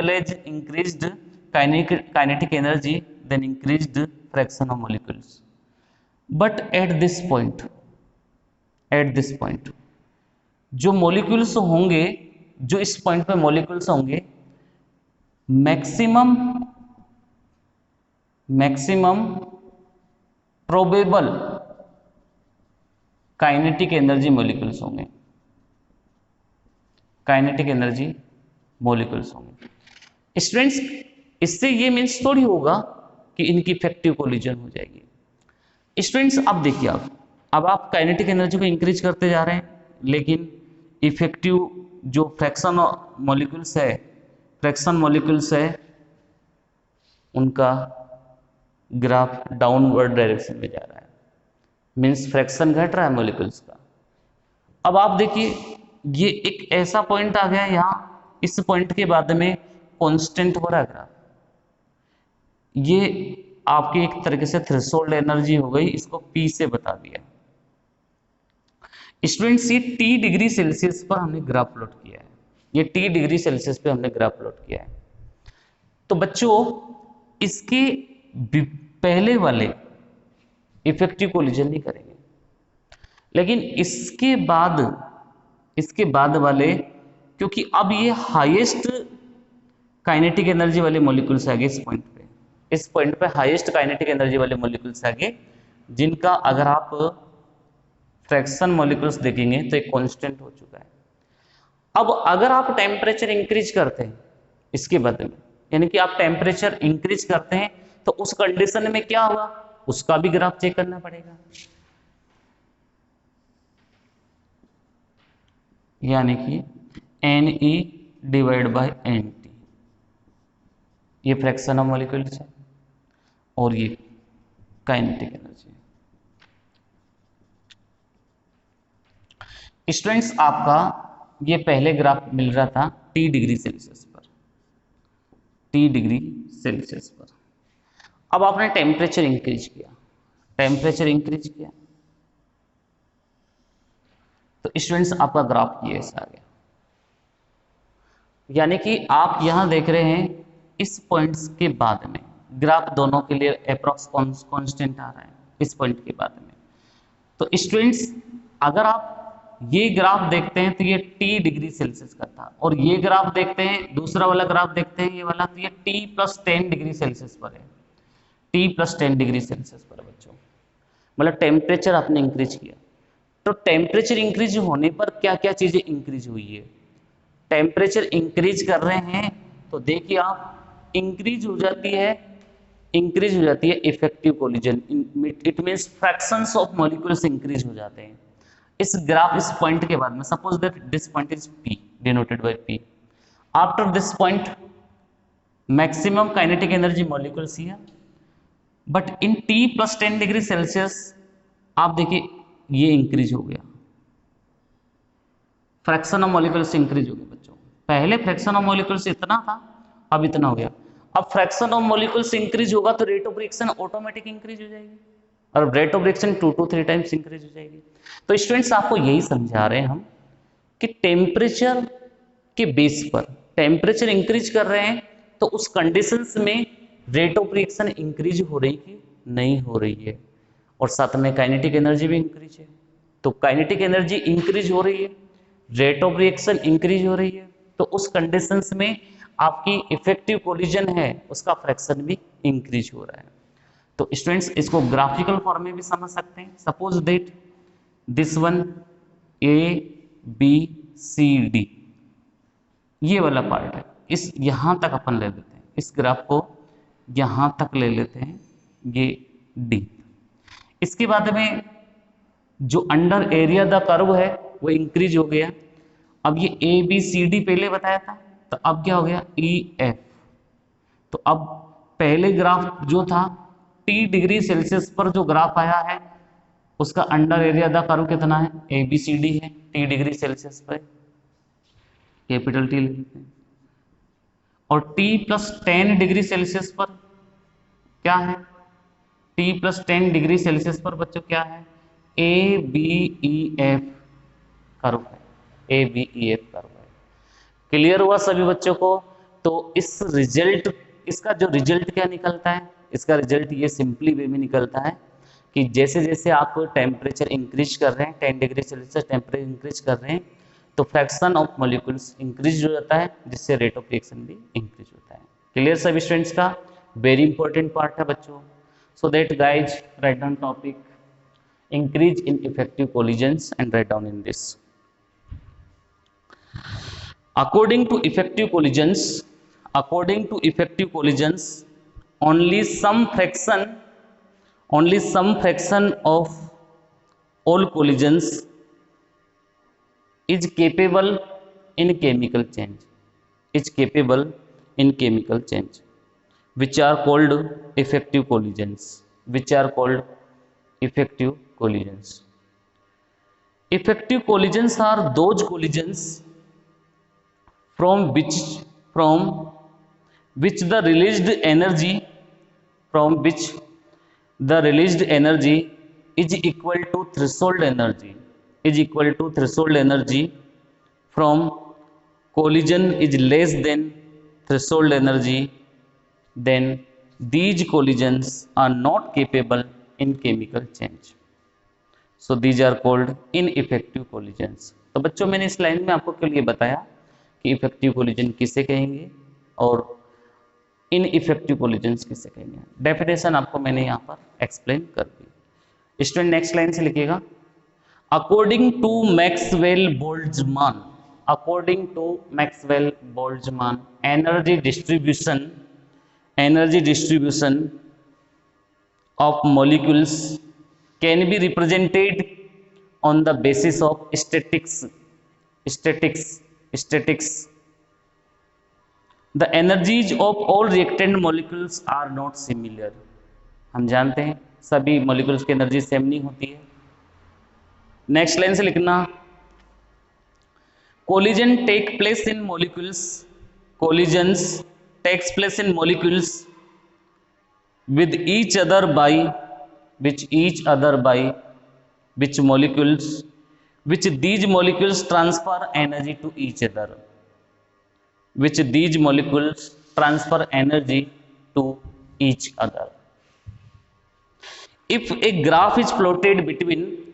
as increased kinetic energy then increased fraction of molecules, but at this point जो मॉलिक्यूल्स होंगे, जो इस पॉइंट पे मॉलिक्यूल्स होंगे maximum probable kinetic energy molecules होंगे, काइनेटिक एनर्जी मॉलिक्यूल्स होंगे। स्टूडेंट्स इससे ये मीन्स थोड़ी होगा कि इनकी इफेक्टिव कोलिजन हो जाएगी। स्टूडेंट्स अब देखिए अब आप काइनेटिक एनर्जी को इंक्रीज करते जा रहे हैं, लेकिन इफेक्टिव जो फ्रैक्शन मॉलिक्यूल्स है उनका ग्राफ डाउनवर्ड डायरेक्शन में जा रहा है, मीन्स फ्रैक्शन घट रहा है मॉलिक्यूल्स का। अब आप देखिए ये एक ऐसा पॉइंट आ गया यहाँ, इस पॉइंट के बाद में कांस्टेंट हो रहा है ग्राफ, ये आपकी एक तरीके से थ्रेशोल्ड एनर्जी हो गई, इसको P से बता दिया। स्टूडेंट्स ये T डिग्री सेल्सियस पर हमने ग्राफ प्लॉट किया है, ये T डिग्री सेल्सियस पे हमने ग्राफ प्लॉट किया है। तो बच्चों इसके पहले वाले इफेक्टिव कोलिजन नहीं करेंगे, लेकिन इसके बाद वाले, क्योंकि अब ये हाईएस्ट काइनेटिक एनर्जी वाले मॉलिक्यूल्स आ गए इस पॉइंट पे हाईएस्ट काइनेटिक एनर्जी वाले मॉलिक्यूल्स आ गए, जिनका अगर आप फ्रैक्शन मॉलिक्यूल्स देखेंगे तो एक कांस्टेंट हो चुका है। अब अगर आप टेम्परेचर इंक्रीज करते हैं इसके बाद में, यानी कि आप टेम्परेचर इंक्रीज करते हैं, तो उस कंडीशन में क्या होगा उसका भी ग्राफ चेक करना पड़ेगा। यानी कि N E divide by N T, ये फ्रैक्शन ऑफ मॉलिक्यूल्स है और ये काइनेटिक एनर्जी है। स्टूडेंट्स आपका ये पहले ग्राफ मिल रहा था T डिग्री सेल्सियस पर, अब आपने टेम्परेचर इंक्रीज किया, टेम्परेचर इंक्रीज किया, तो स्टूडेंट्स आपका ग्राफ ये ऐसा आ गया। यानी कि आप यहां देख रहे हैं इस पॉइंट्स के बाद में ग्राफ दोनों के लिए अप्रॉक्स कांस्टेंट आ रहा है इस पॉइंट के बाद में। तो स्टूडेंट्स अगर आप ये ग्राफ देखते हैं तो ये T डिग्री सेल्सियस का था, और ये ग्राफ देखते हैं, दूसरा वाला ग्राफ देखते हैं ये वाला, तो ये T+10 डिग्री सेल्सियस पर है, T+10 डिग्री सेल्सियस पर बच्चों, मतलब टेम्परेचर आपने इंक्रीज किया। तो टेम्परेचर इंक्रीज होने पर क्या क्या चीजें इंक्रीज हुई है? टेम्परेचर इंक्रीज कर रहे हैं तो देखिए आप इंक्रीज हो जाती है effective collision, it means fractions of molecules increase हो जाते हैं इस ग्राफ, इस पॉइंट के बाद में। Suppose that this point is P denoted by P, after this point maximum kinetic energy molecules here, but in T+10 degree Celsius आप देखिए ये इंक्रीज हो गया, फ्रैक्शन ऑफ मॉलिक्यूल्स इंक्रीज हो गया बच्चों। पहले फ्रैक्शन ऑफ मॉलिक्यूल्स इतना था, अब इतना हो गया। अब फ्रैक्शन ऑफ मॉलिक्यूल्स इंक्रीज होगा तो rate of reaction automatic increase हो जाएगी, और rate of reaction 2 to 3 times increase हो जाएगी। तो स्टूडेंट्स आपको यही समझा रहे हैं हम कि टेम्परेचर के बेस पर टेम्परेचर इंक्रीज कर रहे हैं तो उस कंडीशंस में रेट ऑफ रिएक्शन इंक्रीज हो रही कि नहीं हो रही है, और साथ में काइनेटिक एनर्जी भी इंक्रीज है। तो काइनेटिक एनर्जी इंक्रीज हो रही है, रेट ऑफ रिएक्शन इंक्रीज हो रही है, तो उस कंडीशंस में आपकी इफेक्टिव कोलिजन है उसका फ्रैक्शन भी इंक्रीज हो रहा है। तो स्टूडेंट्स इसको ग्राफिकल फॉर्म में भी समझ सकते हैं। Suppose that this one ABCD ये वाला पार्ट है, इस यहां तक अपन ले लेते हैं, इस ग्राफ को यहां तक ले लेते हैं, ये D। इसके बाद में जो अंडर एरिया द कर्व है वो इंक्रीज हो गया। अब ये ABCD पहले बताया था, तो अब क्या हो गया EF। तो अब पहले ग्राफ जो था T डिग्री सेल्सियस पर जो ग्राफ आया है उसका अंडर एरिया द कर्व कितना है, ABCD है, T डिग्री सेल्सियस पर, कैपिटल T ले लेते हैं। और T+10 डिग्री सेल्सियस पर क्या है, T+10 डिग्री सेल्सियस पर बच्चों क्या है, ABEF कर्व है, ABEF कर्व है। क्लियर हुआ सभी बच्चों को? तो इस रिजल्ट, इसका जो रिजल्ट क्या निकलता है, इसका रिजल्ट ये सिंपली वे में निकलता है कि जैसे जैसे आप टेम्परेचर इंक्रीज कर रहे हैं, 10 डिग्री सेल्सियस टेम्परेचर इंक्रीज कर रहे हैं, तो फ्रैक्शन ऑफ मॉलिक्यूल्स इंक्रीज हो जाता है, जिससे रेट ऑफ रिएक्शन भी इंक्रीज होता है। क्लियर सभी स्टूडेंट्स का? वेरी इंपॉर्टेंट पार्ट है बच्चों। So that guys write down topic increase in effective collisions and write down in this. According to effective collisions, only some fraction of all collisions is capable in chemical change, which are called effective collisions. Effective collisions are those collisions from which the released energy is equal to threshold energy from collision is less than threshold energy, then these collisions are not capable in chemical change. So these are called ineffective collisions. तो बच्चों मैंने इस line में आपको क्यों ये बताया कि इफेक्टिव कोलिजन किसे कहेंगे और इनइफेक्टिव कोलिजन्स किसे कहेंगे। डेफिनेशन आपको मैंने यहाँ पर एक्सप्लेन कर दी। स्टूडेंट नेक्स्ट लाइन से लिखिएगा, according to Maxwell Boltzmann energy distribution of molecules can be represented on the basis of statics. The energies of all reactant molecules are not similar. हम जानते हैं सभी molecules की एनर्जी सेम नहीं होती है। नेक्स्ट लाइन से लिखना, collisions takes place in molecules with each other by which molecules, which these molecules transfer energy to each other, which these molecules transfer energy to each other. If a graph is plotted between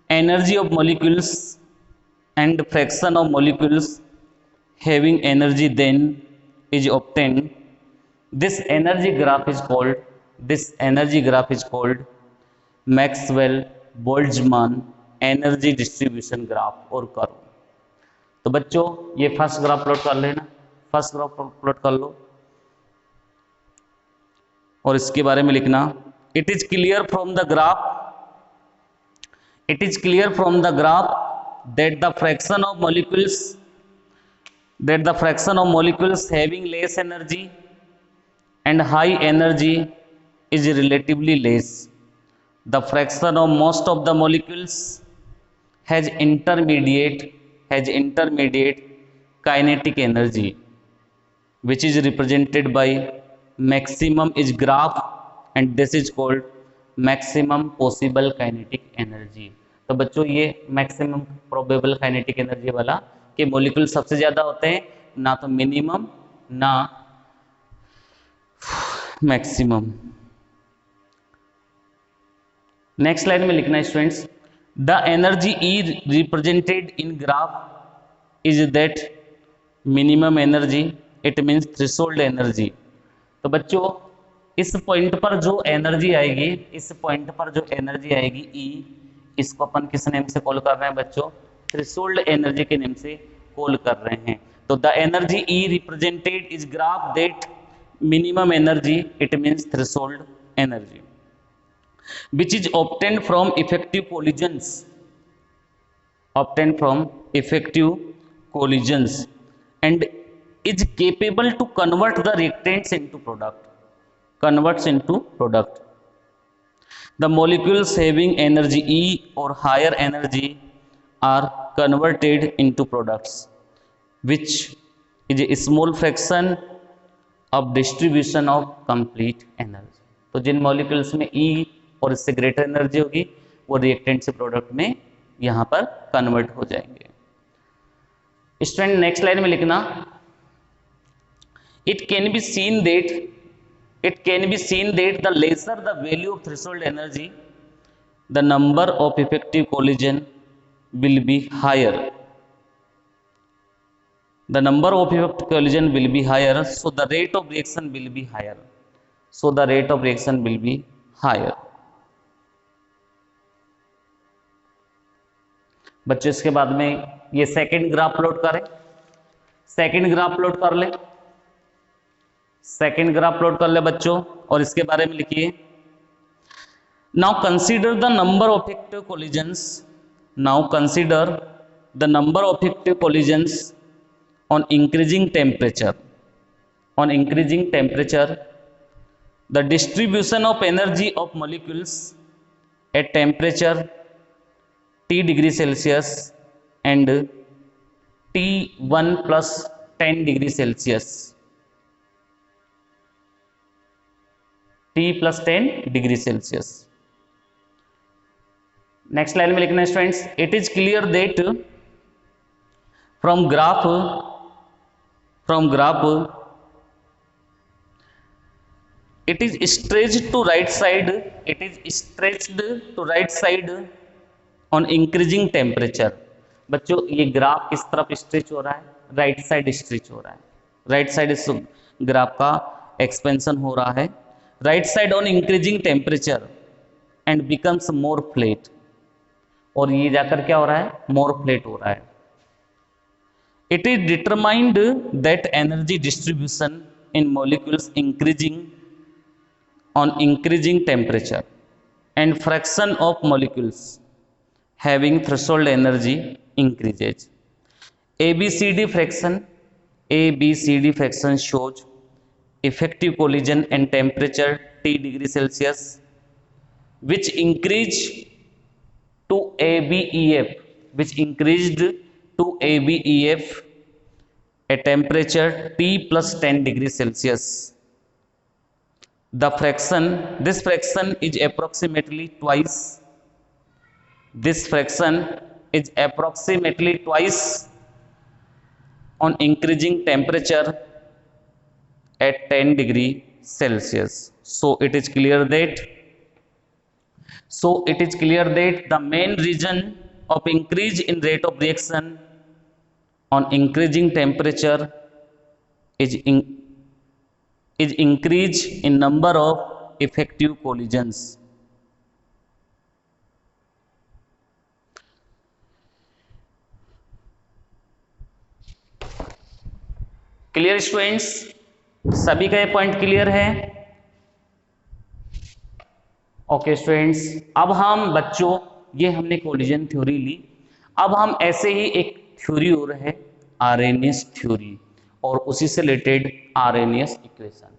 energy of molecules and fraction of molecules having energy then is obtained, this energy graph is called Maxwell Boltzmann energy distribution graph और curve. तो बच्चों ये first graph plot कर लेना, first graph plot कर लो और इसके बारे में लिखना, it is clear from the graph that the fraction of molecules having less energy and high energy is relatively less. The fraction of most of the molecules has intermediate kinetic energy, which is represented by maximum is graph, and this is called maximum possible kinetic energy. तो बच्चों ये maximum probable kinetic energy वाला कि molecule सबसे ज्यादा होते हैं, ना तो मिनिमम ना मैक्सिमम। नेक्स्ट लाइन में लिखना है students, the energy E represented in graph is that minimum energy, it means threshold energy. तो बच्चों इस पॉइंट पर जो एनर्जी आएगी ई, इसको अपन किस नेम से कॉल कर रहे हैं बच्चों, थ्रेशोल्ड एनर्जी के नेम से कॉल कर रहे हैं। तो the energy E represented is graph that minimum energy, it means threshold energy, which is obtained from effective collisions and is capable to convert the reactants into product. The molecules having energy E or higher energy are converted into products, which is a small fraction of distribution of complete energy. तो जिन molecules में E और इससे greater energy होगी वो reactant से product में यहां पर कन्वर्ट हो जाएंगे। स्टूडेंट नेक्स्ट लाइन में लिखना, it can be seen that the lesser the value of threshold energy the number of effective collision will be higher, the number of effective collision will be higher, so the rate of reaction will be higher. बच्चों इसके बाद में ये second graph plot कर ले बच्चों और इसके बारे में लिखिए, now consider the number of effective collisions on increasing temperature, the distribution of energy of molecules at temperature T degree Celsius and T1 plus 10 degree Celsius, T plus 10 degree Celsius. Next line में लिखना है students, it is clear that from graph it is stretched to right side on increasing temperature. बच्चों ये graph किस तरफ stretch हो रहा है, राइट साइड स्ट्रेच हो रहा है, राइट साइड ग्राफ का एक्सपेंशन हो रहा है, right side on increasing temperature and becomes more flat, और ये जाकर क्या हो रहा है, मोर फ्लैट हो रहा है. It is determined that energy distribution in molecules increasing on increasing temperature and fraction of molecules having threshold energy increases. ABCD fraction shows effective collision and temperature T degree Celsius which increased to ABEF at temperature T plus 10 degree Celsius. the fraction, this fraction is approximately twice, this fraction is approximately twice on increasing temperature at 10 degree Celsius. So it is clear that the main reason of increase in rate of reaction on increasing temperature is increase in number of effective collisions. Clear students, सभी का ये point clear है? Okay students, अब हम बच्चों ये हमने collision theory ली, अब हम ऐसे ही एक थ्योरी हो रहा है आरएनएस थ्योरी और उसी से related Arrhenius equation.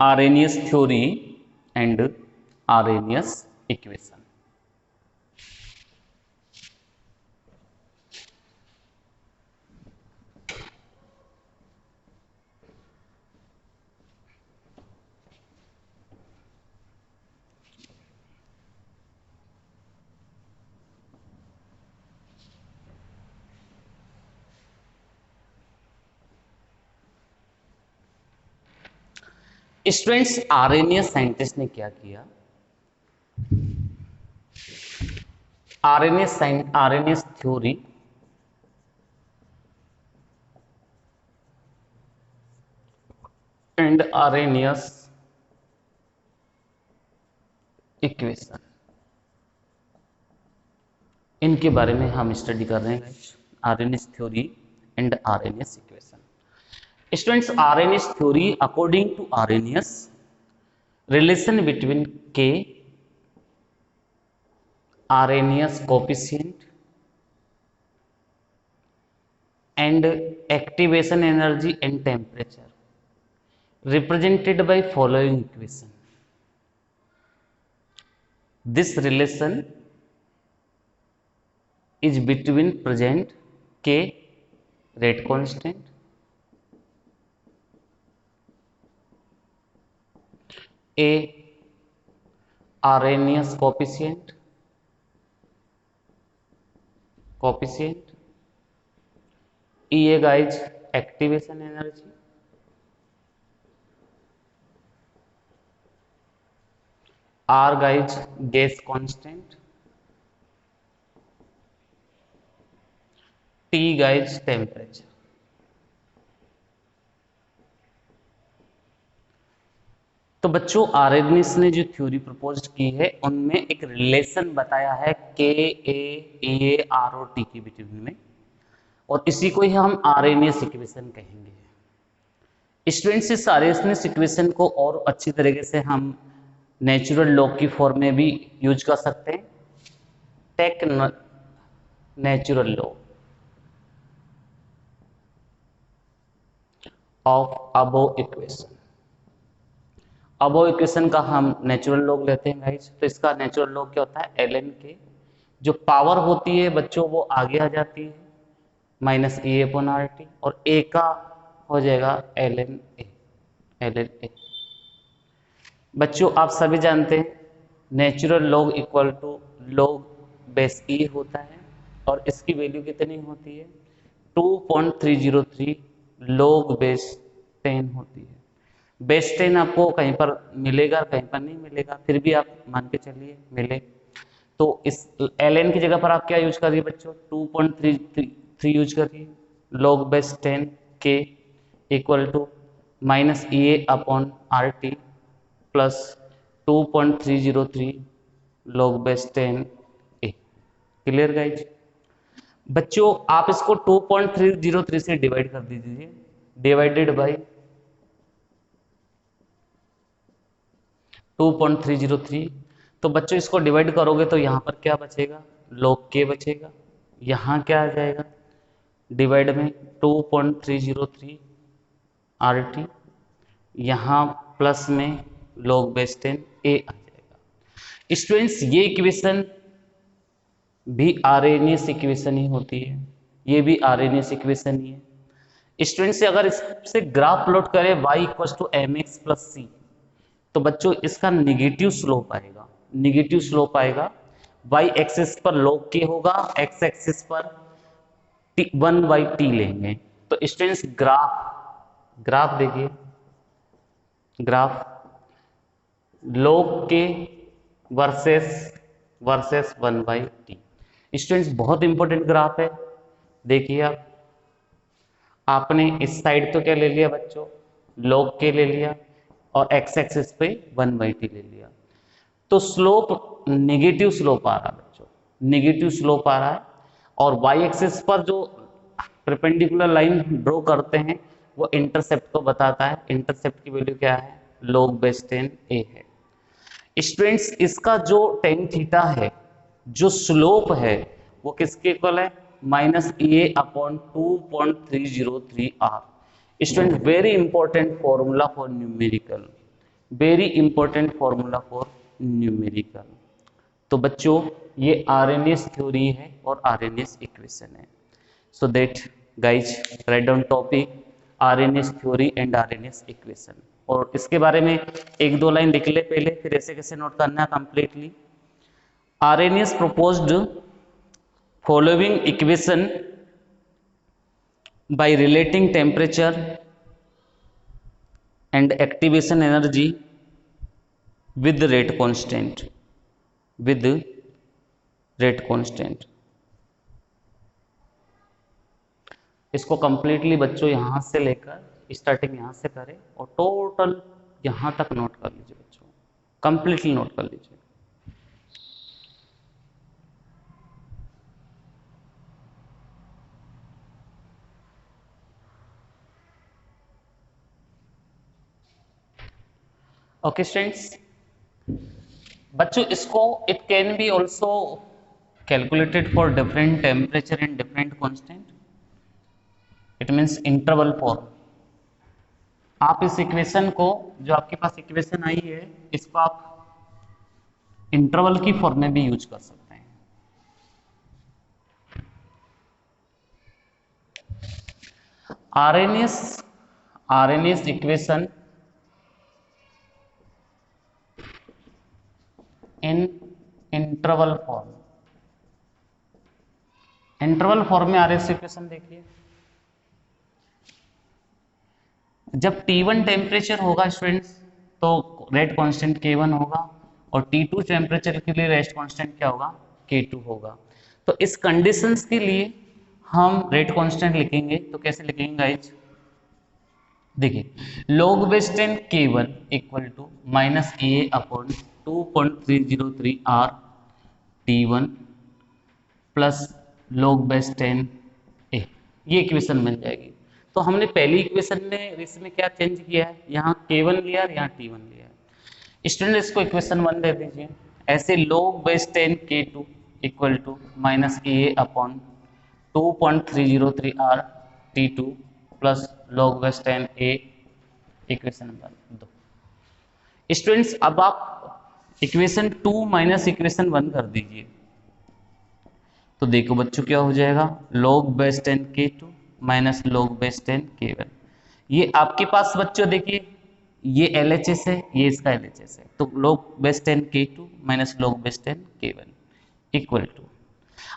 Arrhenius theory and Arrhenius equation. Students, Arrhenius scientist ने क्या किया, Arrhenius theory and Arrhenius equation, इनके बारे में हम स्टडी कर रहे हैं। Arrhenius theory and Arrhenius equation. Students, Arrhenius theory according to Arrhenius relation between K, RNAs coefficient and activation energy and temperature represented by following equation. This relation is between present K rate constant A RNAs coefficient E guys activation energy R guys gas constant T guys temperature। तो बच्चों, RNS ने जो theory propose की है उनमें एक relation बताया है के ए ई आर और टी के बिटवीन में, और इसी को ही हम आरएनएस इक्वेशन कहेंगे। स्टूडेंट्स, इस आरएनएस इक्वेशन को और अच्छी तरीके से हम नेचुरल लॉ की फॉर्म में भी यूज कर सकते हैं। Take natural log of above equation. Above equation का हम नेचुरल लॉग लेते हैं गाइस। तो इसका नेचुरल लॉग क्या होता है, ln के जो पावर होती है बच्चों वो आगे आ जाती है minus A upon R T, और ए का हो जाएगा ln ए। बच्चों, आप सभी जानते हैं natural log equal to log base e होता है, और इसकी वैल्यू कितनी होती है 2.303 लॉग बेस 10 होती है। बेस 10 आपको कहीं पर मिलेगा, कहीं पर नहीं मिलेगा, फिर भी आप मान के चलिए मिले। तो इस ln की जगह पर आप क्या यूज करिए बच्चों, 2.33 यूज करिए। लॉग बेस 10 के equal to minus A upon R T plus 2.303 log base 10 A. Clear guys? बच्चों, आप इसको 2.303 से डिवाइड कर दीजिए, डिवाइडेड बाई 2.303। तो बच्चों इसको डिवाइड करोगे तो यहाँ पर क्या बचेगा, log k बचेगा। यहाँ क्या आ जाएगा, डिवाइड में 2.303 RT, यहाँ प्लस में log बेस 10 A आ जाएगा। स्टूडेंट्स, ये इक्वेशन भी आरएनएस इक्वेशन ही होती है, ये भी आरएनएस इक्वेशन ही है। स्टूडेंट से अगर इससे ग्राफ प्लॉट करें y equal to m x plus c, तो बच्चों इसका निगेटिव स्लोप आएगा, निगेटिव स्लोप आएगा। y एक्सिस पर log k होगा, x एक्सिस पर 1/t लेंगे। तो स्टूडेंट्स ग्राफ देखिए, graph log k versus 1/t। Students बहुत इंपॉर्टेंट ग्राफ है। देखिए आपने इस साइड तो क्या ले लिया बच्चों, log k ले लिया, और x एक्सिस पे 1/t ले लिया। तो स्लोप नेगेटिव स्लोप आ रहा है बच्चों, नेगेटिव स्लोप आ रहा है। और y एक्सिस पर जो परपेंडिकुलर लाइन ड्रॉ करते हैं वो इंटरसेप्ट को बताता है। इंटरसेप्ट की वैल्यू क्या है, log बेस 10a है। स्टूडेंट्स इसका जो टेन थीटा है, जो स्लोप है, वो किसके इक्वल है, -a/2.303r। Student very important formula for numerical, very important formula for numerical. तो बच्चों ये आरएनएस थ्योरी है और आरएनएस इक्वेशन है। So that guys write down topic RNS theory and Arrhenius equation. और इसके बारे में एक दो लाइन लिख ले पहले, फिर ऐसे कैसे नोट करना है completely. RNS proposed following equation by relating temperature and activation energy with the rate constant, with the rate constant। इसको कंप्लीटली बच्चों यहां से लेकर स्टार्टिंग यहां से करें और टोटल यहां तक नोट कर लीजिए बच्चों, कंप्लीटली नोट कर लीजिए। ओके स्टूडेंट्स, बच्चों इसको it can B also calculated for different temperature and different constant. It means interval form. आप इस इक्वेशन को, जो आपके पास इक्वेशन आई है, इसको आप इंटरवल की फॉर्म में भी यूज कर सकते हैं। RNS equation in interval form. Interval form में आरएनएस इक्वेशन देखिए, जब T1 टेम्परेचर होगा स्टूडेंट्स तो रेट कांस्टेंट K1 होगा, और T2 टेम्परेचर के लिए रेट कांस्टेंट क्या होगा, K2 होगा। तो इस कंडीशंस के लिए हम रेट कांस्टेंट लिखेंगे, तो कैसे लिखेंगे गाइज, देखिए log base 10 K1 equal to -a/2.303r T1 plus log base 10a, ये इक्वेशन मिल जाएगी। तो हमने पहली इक्वेशन में इसमें क्या चेंज किया है, यहाँ K1 लिया और यहाँ T1 लिया है। स्टूडेंट इसको इक्वेशन 1 दे दीजिए। ऐसे log base 10 K2 equal to -a/2.303r T2 plus log base 10a, equation number 2। Students अब आप इक्वेशन 2 माइनस इक्वेशन 1 कर दीजिए, तो देखो बच्चों क्या हो जाएगा, log base 10 K2 minus log base 10 K1। ये आपके पास बच्चों देखिए ये LHS है, ये इसका LHS है, तो log base 10 K2 minus log base 10 K1 equal to,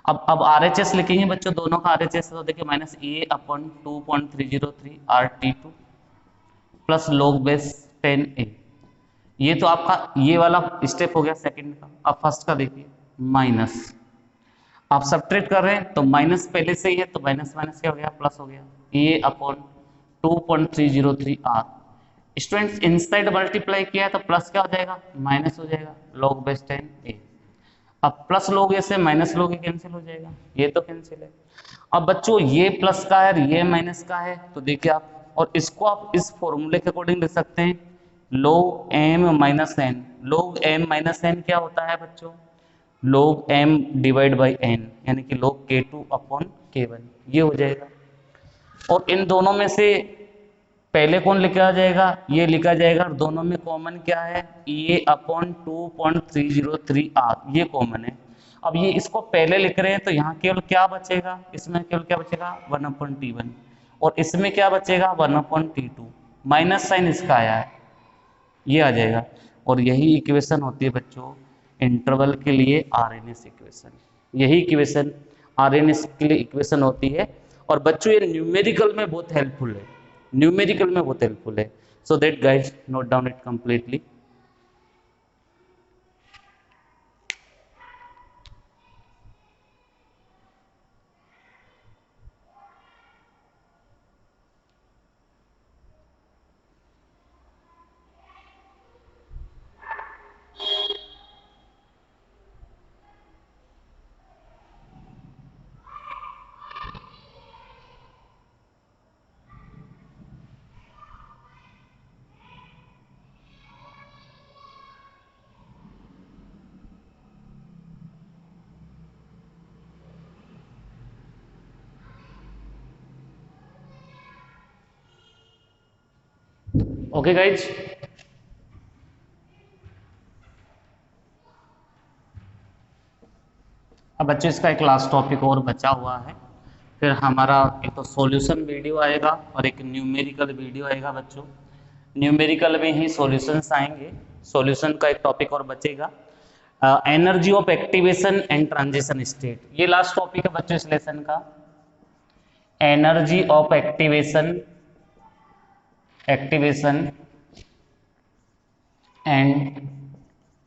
अब RHS लिखेंगे बच्चों, दोनों का RHS तो देखिए -a/2.303 RT2 plus log base 10a। ये तो आपका ये वाला स्टेप हो गया सेकंड का। अब फर्स्ट का देखिए, माइनस, आप सब्ट्रैक्ट कर रहे हैं तो माइनस पहले से ही है, तो माइनस माइनस क्या हो गया, प्लस हो गया, a/2.303r। स्टूडेंट्स इनसाइड मल्टीप्लाई किया तो प्लस क्या हो जाएगा, माइनस हो जाएगा, log बेस 10a। अब प्लस लोग ऐसे माइनस लोग कैंसिल हो जाएगा, ये तो कैंसिल है। अब बच्चों ये प्लस का है, ये माइनस का है, तो देखिए आप, और इसको आप इस फॉर्मूले के अकॉर्डिंग लिख सकते हैं, log m minus n। log m minus n क्या होता है बच्चों, log m divide by n, यानी कि log K2 अपॉन K1, ये हो जाएगा। और इन दोनों में से पहले कौन लिखा जाएगा, ये लिखा जाएगा, दोनों में कॉमन क्या है, a/2.303r, ये कॉमन है। अब ये इसको पहले लिख रहे हैं तो यहाँ केवल क्या बचेगा, इसमें केवल क्या बचेगा 1/T1, और इसमें क्या बचेगा 1/T2, माइनस साइन इसका आया है, ये आ जाएगा। और यही इक्वेशन होती है बच्चों इंटरवल के लिए आरएनएस इक्वेशन, यही इक्वेशन आरएनएस के लिए इक्वेशन होती है। और बच्चों ये न्यूमेरिकल में बहुत हेल्पफुल है, न्यूमेरिकल में बहुत हेल्पफुल है। So that guys note down it completely. Okay guys, अब बच्चों इसका एक लास्ट टॉपिक और बचा हुआ है, फिर हमारा एक तो सॉल्यूशन वीडियो आएगा और एक न्यूमेरिकल वीडियो आएगा बच्चों। न्यूमेरिकल में ही सॉल्यूशंस आएंगे, सॉल्यूशन का एक टॉपिक और बचेगा, energy of activation and transition state, ये लास्ट टॉपिक है बच्चों इस लेसन का। Energy of activation and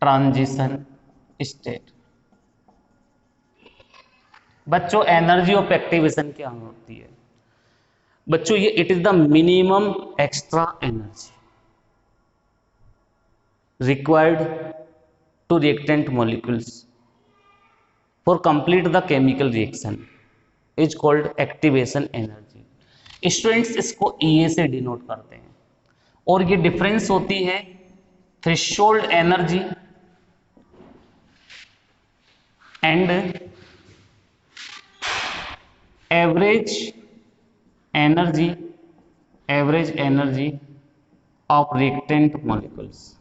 transition state. बच्चों एनर्जी ऑफ एक्टिवेशन क्या होती है बच्चों, ये it is the minimum extra energy required to reactant molecules for complete the chemical reaction is called activation energy। Students इसको EA से denote करते हैं, और ये डिफरेंस होती है threshold energy and average energy of reactant molecules.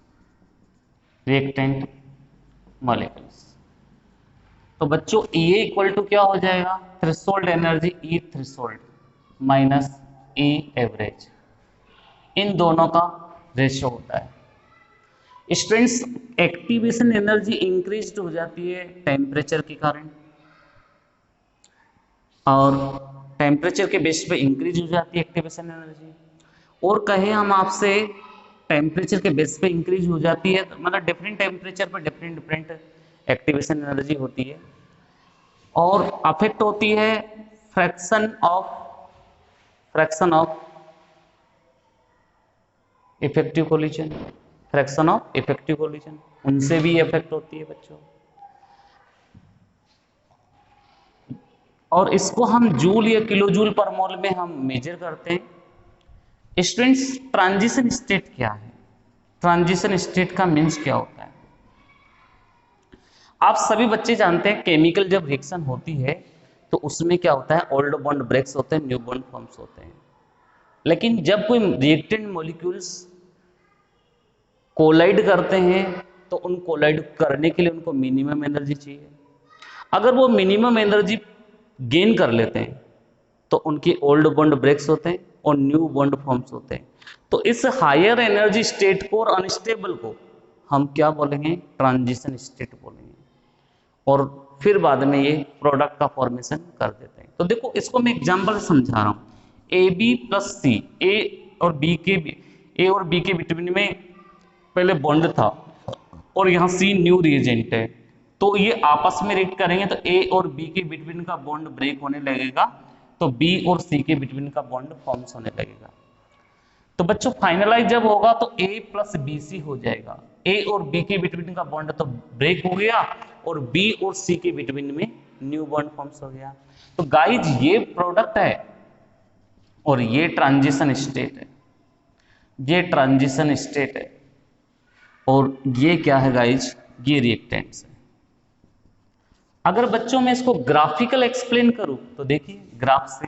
तो बच्चों E इक्वल टू क्या हो जाएगा, threshold energy E threshold minus E average, इन दोनों का रेशियो होता है। स्टूडेंट्स एक्टिवेशन एनर्जी इंक्रीज हो जाती है टेम्परेचर के कारण, और टेम्परेचर के बेस पे इंक्रीज हो जाती है एक्टिवेशन एनर्जी, और कहे हम आपसे टेम्परेचर के बेस पे इंक्रीज हो जाती है, मतलब डिफरेंट टेम्परेचर पर डिफरेंट एक्टिवेशन एनर्जी होती है, और अफेक्ट होती है फ्रैक्शन ऑफ इफेक्टिव कोलिजन, उनसे भी इफेक्ट होती है बच्चों। और इसको हम जूल या किलो जूल पर मोल में हम मेजर करते हैं। स्टूडेंट्स ट्रांजिशन स्टेट क्या है, ट्रांजिशन स्टेट का मीन्स क्या होता है, आप सभी बच्चे जानते हैं केमिकल जब रिएक्शन होती है तो उसमें क्या होता है, ओल्ड बॉन्ड ब्रेक्स होते हैं, न्यू बॉन्ड फॉर्म्स होते हैं। लेकिन जब कोई रिएक्टेंट मॉलिक्यूल्स कोलाइड करते हैं तो उन कोलाइड करने के लिए उनको मिनिमम एनर्जी चाहिए। अगर वो मिनिमम एनर्जी गेन कर लेते हैं तो उनकी ओल्ड बॉन्ड ब्रेक्स होते हैं और न्यू बॉन्ड फॉर्म्स होते हैं। तो इस हायर एनर्जी स्टेट को और अनस्टेबल को हम क्या बोलेंगे, ट्रांजिशन स्टेट बोलेंगे, और फिर बाद में ये प्रोडक्ट का फॉर्मेशन कर देते हैं। तो देखो इसको मैं एग्जांपल से समझा रहा हूँ, AB प्लस C, ए और बी के बिटवीन में पहले बॉन्ड था और यहाँ C न्यू रिएजेंट है, तो ये आपस में रिएक्ट करेंगे तो A और B के बिटवीन का बॉन्ड ब्रेक होने लगेगा, तो B और C के बिटवीन का बॉन्ड फॉर्म्स होने लगेगा। तो बच्चों फाइनलाइज जब होगा तो A प्लस BC हो जाएगा, A और B के बिटवीन का बॉन्ड तो ब्रेक हो गया और B और C के बिटवीन में न्यू बॉन्ड फॉर्म्स हो गया। तो गाइज ये प्रोडक्ट है और ये ट्रांजिशन स्टेट है, ये ट्रांजिशन स्टेट है, और ये क्या है गाइज, ये रिएक्टेंट्स है। अगर बच्चों में इसको ग्राफिकल एक्सप्लेन करूं तो देखिए ग्राफ से,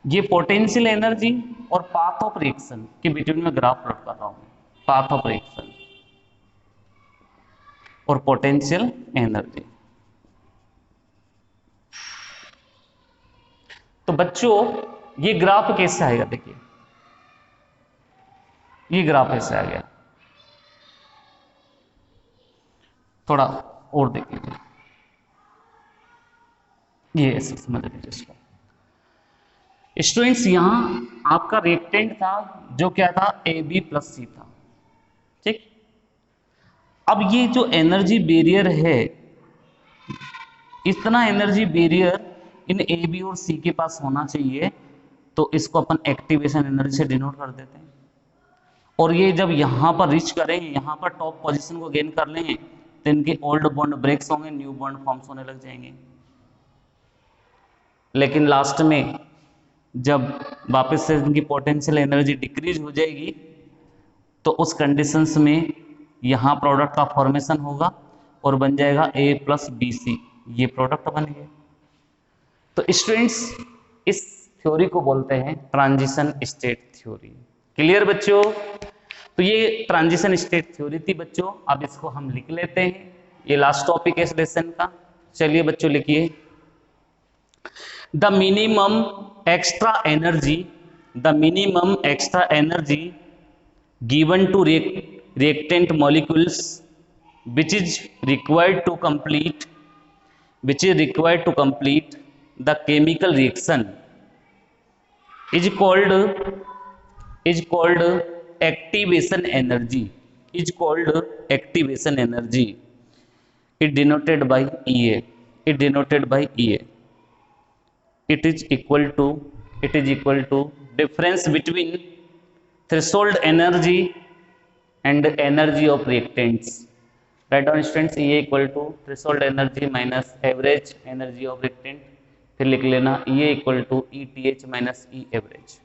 ये पोटेंशियल एनर्जी और पाथ ऑफ रिएक्शन के बिटवीन में ग्राफ प्लॉट कर रहा हूं, पाथ ऑफ रिएक्शन। और पोटेंशियल एनर्जी। तो बच्चों ये ग्राफ कैसे आएगा, देखिए ये ग्राफ ऐसे आ गया, थोड़ा और देख लीजिए, ये ऐसे समझ लीजिए इसको। स्टूडेंट्स यहां आपका रिएक्टेंट था जो क्या था, AB प्लस C था, ठीक। अब ये जो एनर्जी बैरियर है, इतना एनर्जी बैरियर इन AB और C के पास होना चाहिए, तो इसको अपन एक्टिवेशन एनर्जी से डिनोट कर देते हैं। और ये जब यहां पर रीच करेंगे, यहां पर टॉप पोजीशन को गेन कर लेंगे, तो इनके ओल्ड बॉन्ड ब्रेक्स होंगे, न्यू बॉन्ड फॉर्म्स होने लग जाएंगे। लेकिन लास्ट में जब वापस से इनकी पोटेंशियल एनर्जी डिक्रीज हो जाएगी, तो उस कंडीशंस में यहाँ प्रोडक्ट का फॉर्मेशन होगा और बन जाएगा A प्लस BC, ये प्रोडक्ट बन गया। तो स्टूडेंट्स इस थ्योरी को बोलते हैं ट्रांजिशन स्टेट थ्योरी। क्लियर बच्चों? तो ये ट्रांजिशन स्टेट थ्योरी थी बच्चों। अब इसको हम लिख लेते हैं, ये लास्ट टॉपिक है इस लेसन का। चलिए बच्चों लिखिए, the minimum extra energy given to reactant molecules which is required to complete the chemical reaction is called activation energy, it denoted by EA. It is equal to difference between threshold energy and energy of reactants. Write down students, E equal to threshold energy minus average energy of reactant. फिर लिख लेना E equal to ETH minus E average.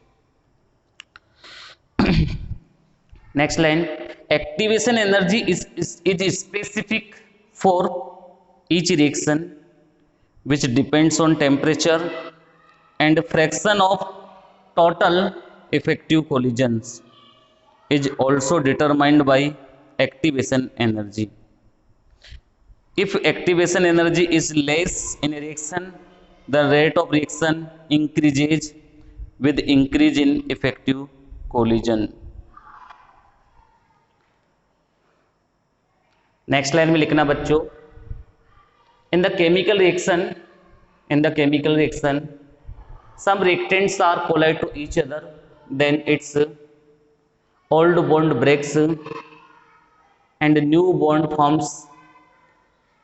Next line, activation energy is specific for each reaction which depends on temperature and fraction of total effective collisions is also determined by activation energy. If activation energy is less in a reaction, the rate of reaction increases with increase in effective collision. Next line में लिखना बच्चों, in the chemical reaction some reactants are collide to each other, then its old bond breaks and new bond forms.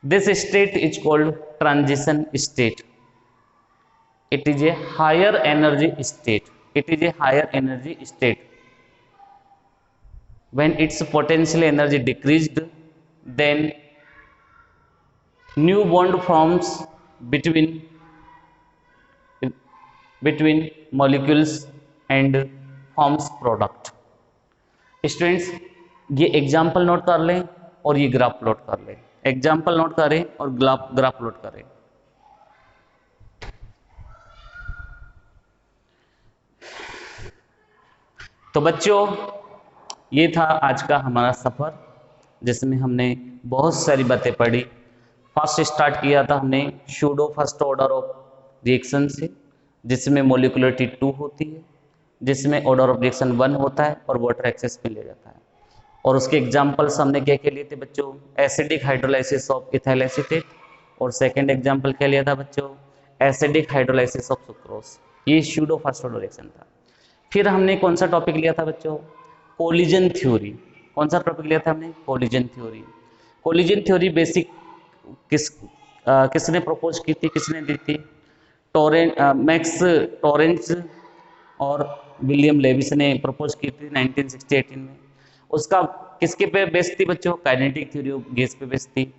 This state is called transition state. It is a higher energy state. When its potential energy decreased, then new bond forms between molecules and forms product. Students ये example note कर लें और ये graph plot कर लें, example note करें और graph plot करें। तो बच्चों ये था आज का हमारा सफर, जिसमें हमने बहुत सारी बातें पढ़ी। फर्स्ट स्टार्ट किया था हमने pseudo first order of reaction से, जिसमें मोलिकुलरिटी 2 होती है, जिसमें ऑर्डर ऑफ रिएक्शन 1 होता है और वाटर एक्सेस में ले जाता है। और उसके एग्जांपल्स हमने क्या क्या लिए थे बच्चों, acidic hydrolysis of ethyl acetate, और सेकंड एग्जांपल क्या लिया था बच्चों, एसिडिक हाइड्रोलाइसिस ऑफ सुक्रोज। ये सूडो फर्स्ट ऑर्डर रिएक्शन था। फिर हमने कौन सा टॉपिक लिया था बच्चों, कोलिजन थ्योरी। कौन सा टॉपिक लिया था हमने, collision theory. Collision theory basic किसने प्रपोज की थी, किसने दी थी, मैक्स टॉरेंट्स और विलियम लेविस ने प्रपोज की थी 1968 में। उसका किसके पे बेस्ड थी बच्चों, काइनेटिक थ्योरी ऑफ गैस पे बेस्ड थी।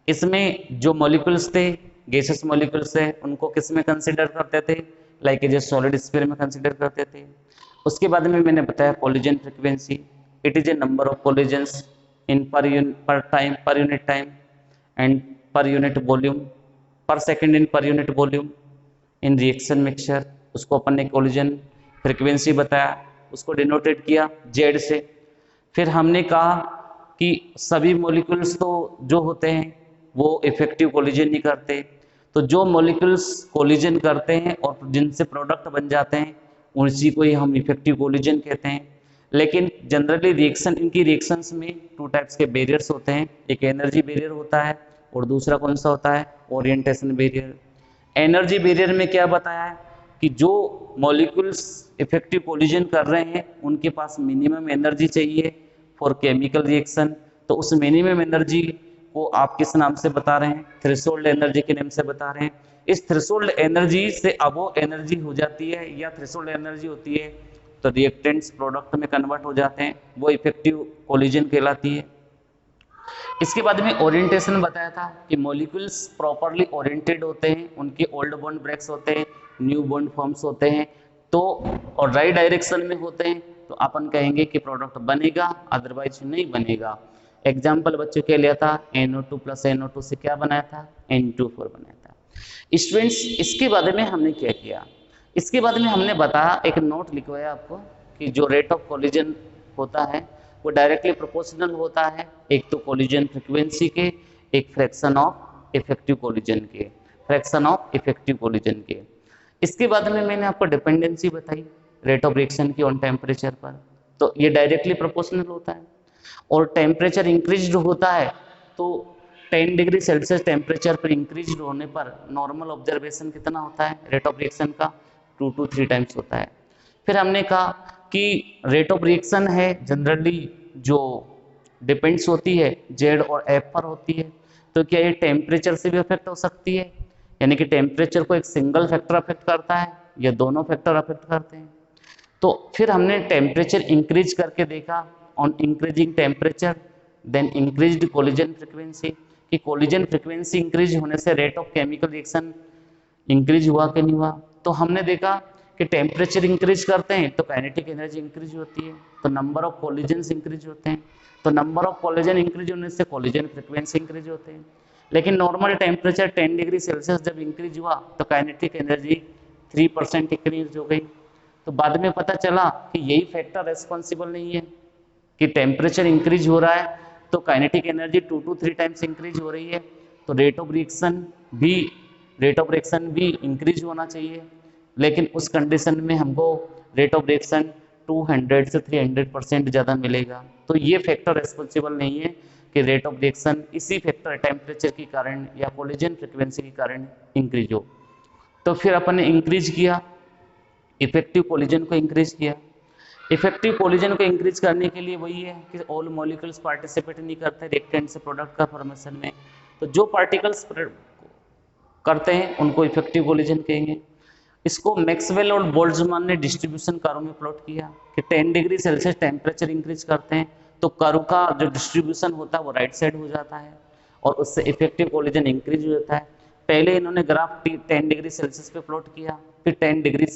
इसमें जो मॉलिक्यूल्स थे, गैसेस मॉलिक्यूल्स है, उनको किस में कंसिडर करते थे, like as a solid sphere में कंसिडर करते थे। उसके बाद में मैंने बताया collision frequency, it is a number of collisions in per unit time and per unit volume, per second in per unit volume in reaction mixture. उसको अपन ने कोलिजन फ्रीक्वेंसी बताया, उसको डिनोटेड किया जेड से। फिर हमने कहा कि सभी मॉलिक्यूल्स तो जो होते हैं वो इफेक्टिव कोलिजन नहीं करते, तो जो मॉलिक्यूल्स कोलिजन करते हैं और जिनसे प्रोडक्ट बन जाते हैं उसी को ही हम इफेक्टिव कोलिजन कहते हैं। लेकिन जनरली रिएक्शन, इनकी रिएक्शंस में टू टाइप्स के बैरियर्स होते हैं, एक एनर्जी बैरियर होता है और दूसरा कौन सा होता है, ओरिएंटेशन बैरियर। एनर्जी बैरियर में क्या बताया है कि जो मॉलिक्यूल्स इफेक्टिव कोलिजन कर रहे हैं उनके पास मिनिमम एनर्जी चाहिए फॉर केमिकल रिएक्शन, तो उस मिनिमम एनर्जी को आप किस नाम से बता रहे हैं, थ्रेशोल्ड एनर्जी के नाम से बता रहे हैं। इस थ्रेशोल्ड एनर्जी से अबव एनर्जी हो जाती है या थ्रेशोल्ड एनर्जी होती है तो रिएक्टेंट्स प्रोडक्ट में कन्वर्ट हो जाते हैं, वो इफेक्टिव कोलिजन कहलाती है। इसके बाद में ओरिएंटेशन बताया था कि मॉलिक्यूल्स प्रॉपरली ओरिएंटेड होते हैं, उनके ओल्ड बॉन्ड ब्रेक्स होते हैं, न्यू बॉन्ड फॉर्म्स होते हैं, तो और राइट डायरेक्शन में होते हैं तो अपन कहेंगे कि प्रोडक्ट बनेगा, अदरवाइज नहीं बनेगा। एग्जाम्पल बच्चों के लिया था NO2 + NO2 से क्या बनाया था, N2 4 बनाया था। स्टूडेंट्स इसके बाद में हमने क्या किया, इसके बाद में हमने बताया, एक नोट लिखवाया आपको कि जो रेट ऑफ कोलिजन होता है वो डायरेक्टली प्रोपोर्शनल होता है, एक तो कोलिजन फ्रीक्वेंसी के, एक फ्रैक्शन ऑफ इफेक्टिव कोलिजन के, फ्रैक्शन ऑफ इफेक्टिव कोलिजन के। इसके बाद में मैंने आपको डिपेंडेंसी बताई रेट ऑफ रिएक्शन की ऑन टेम्परेचर पर, तो ये डायरेक्टली प्रोपोर्शनल होता है। और टेम्परेचर इंक्रीज होता है तो 10 डिग्री सेल्सियस टेम्परेचर पर इंक्रीज होने पर नॉर्मल ऑब्जर्वेशन कितना होता है रेट ऑफ रिएक्शन का, 2 to 3 टाइम्स होता है। फिर हमने कहा कि रेट ऑफ रिएक्शन है जनरली जो डिपेंड्स होती है Z और F पर होती है, तो क्या ये टेम्परेचर से भी अफेक्ट हो सकती है, यानी कि टेम्परेचर को एक सिंगल फैक्टर अफेक्ट करता है या दोनों फैक्टर अफेक्ट करते हैं। तो फिर हमने टेम्परेचर इंक्रीज करके देखा, on increasing temperature then increased collision frequency, कि कोलिजन फ्रीक्वेंसी इंक्रीज होने से rate of chemical reaction increase हुआ कि नहीं हुआ। तो हमने देखा कि टेम्परेचर इंक्रीज करते हैं तो काइनेटिक एनर्जी इंक्रीज होती है, तो नंबर ऑफ कोलिजन्स इंक्रीज होते हैं, तो नंबर ऑफ कोलिजन इंक्रीज होने से कोलिजन फ्रीक्वेंसी इंक्रीज होते हैं। लेकिन नॉर्मल टेम्परेचर 10 डिग्री सेल्सियस जब इंक्रीज हुआ तो काइनेटिक एनर्जी 3% इंक्रीज हो गई। तो बाद में पता चला कि यही फैक्टर रेस्पॉन्सिबल नहीं है कि टेम्परेचर इंक्रीज हो रहा है तो kinetic energy 2 to 3 times increase हो रही है, तो रेट ऑफ रिएक्शन भी इंक्रीज होना चाहिए। लेकिन उस कंडीशन में हमको रेट ऑफ रिएक्शन 200 से 300% ज़्यादा मिलेगा, तो ये फैक्टर रेस्पॉन्सिबल नहीं है कि रेट ऑफ रिएक्शन इसी फैक्टर टेम्परेचर के कारण या कोलिजन फ्रीक्वेंसी के कारण इंक्रीज हो। तो फिर अपन ने इंक्रीज किया, इफेक्टिव कोलिजन को इंक्रीज किया। इफेक्टिव कोलिजन को इंक्रीज करने के लिए वही है कि ऑल मॉलिक्यूल्स पार्टिसिपेट नहीं करते रिएक्टेंट से प्रोडक्ट का फॉर्मेशन में, तो जो पार्टिकल्स करते हैं उनको इफेक्टिव कोलिजन कहेंगे। इसको मैक्सवेल और बोल्ट्जमान ने डिस्ट्रीब्यूशन कर्व में प्लॉट किया कि 10 डिग्री सेल्सियस टेम्परेचर इंक्रीज करते हैं तो कर्व का जो डिस्ट्रीब्यूशन होता है वो राइट साइड हो जाता है और उससे इफेक्टिव कोलिजन इंक्रीज हो जाता है। पहले इन्होंने ग्राफ 10 डिग्री सेल्सियस पे प्लॉट किया, फिर T+10 डिग्री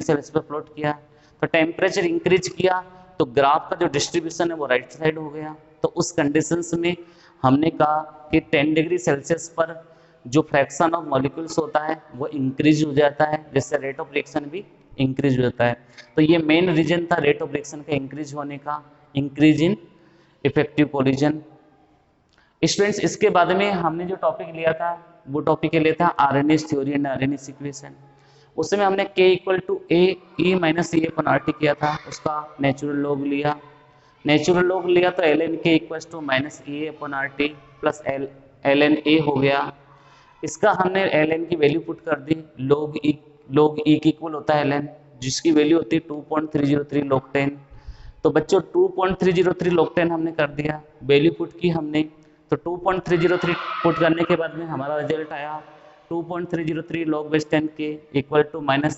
सेल्सियस पे प्लॉट किया, तो टेम्परेचर इंक्रीज किया तो ग्राफ का जो डिस्ट्रीब्यूशन है वो राइट साइड हो गया। तो उस कंडीशंस में हमने कहा कि 10 डिग्री सेल्सियस पर जो फ्रैक्शन ऑफ मॉलिक्यूल्स होता है वो इंक्रीज हो जाता है, जिससे रेट ऑफ रिएक्शन भी इंक्रीज हो जाता है। तो ये मेन रीजन था रेट ऑफ रिएक्शन का इंक्रीज होने का, increase in effective collision. Students इसके बाद में हमने जो टॉपिक लिया था वो टॉपिक लिया था RNS theory and Arrhenius equation. उसमें हमने K = A(E-E-RT) किया था, उसका नेचुरल लॉग लिया। नेचुरल लॉग लिया तो ln K = -E/RT plus ln A हो गया। इसका हमने ln की वैल्यू पुट कर दी, log E की इक्वल होता है ln, जिसकी वैल्यू होती है 2.303 log 10। तो बच्चों 2.303 log 10 हमने कर दिया, वैल्यू पुट की हमने, तो 2.303 पुट करने के बाद में हमारा रिजल्ट आया 2.303 log base 10 K =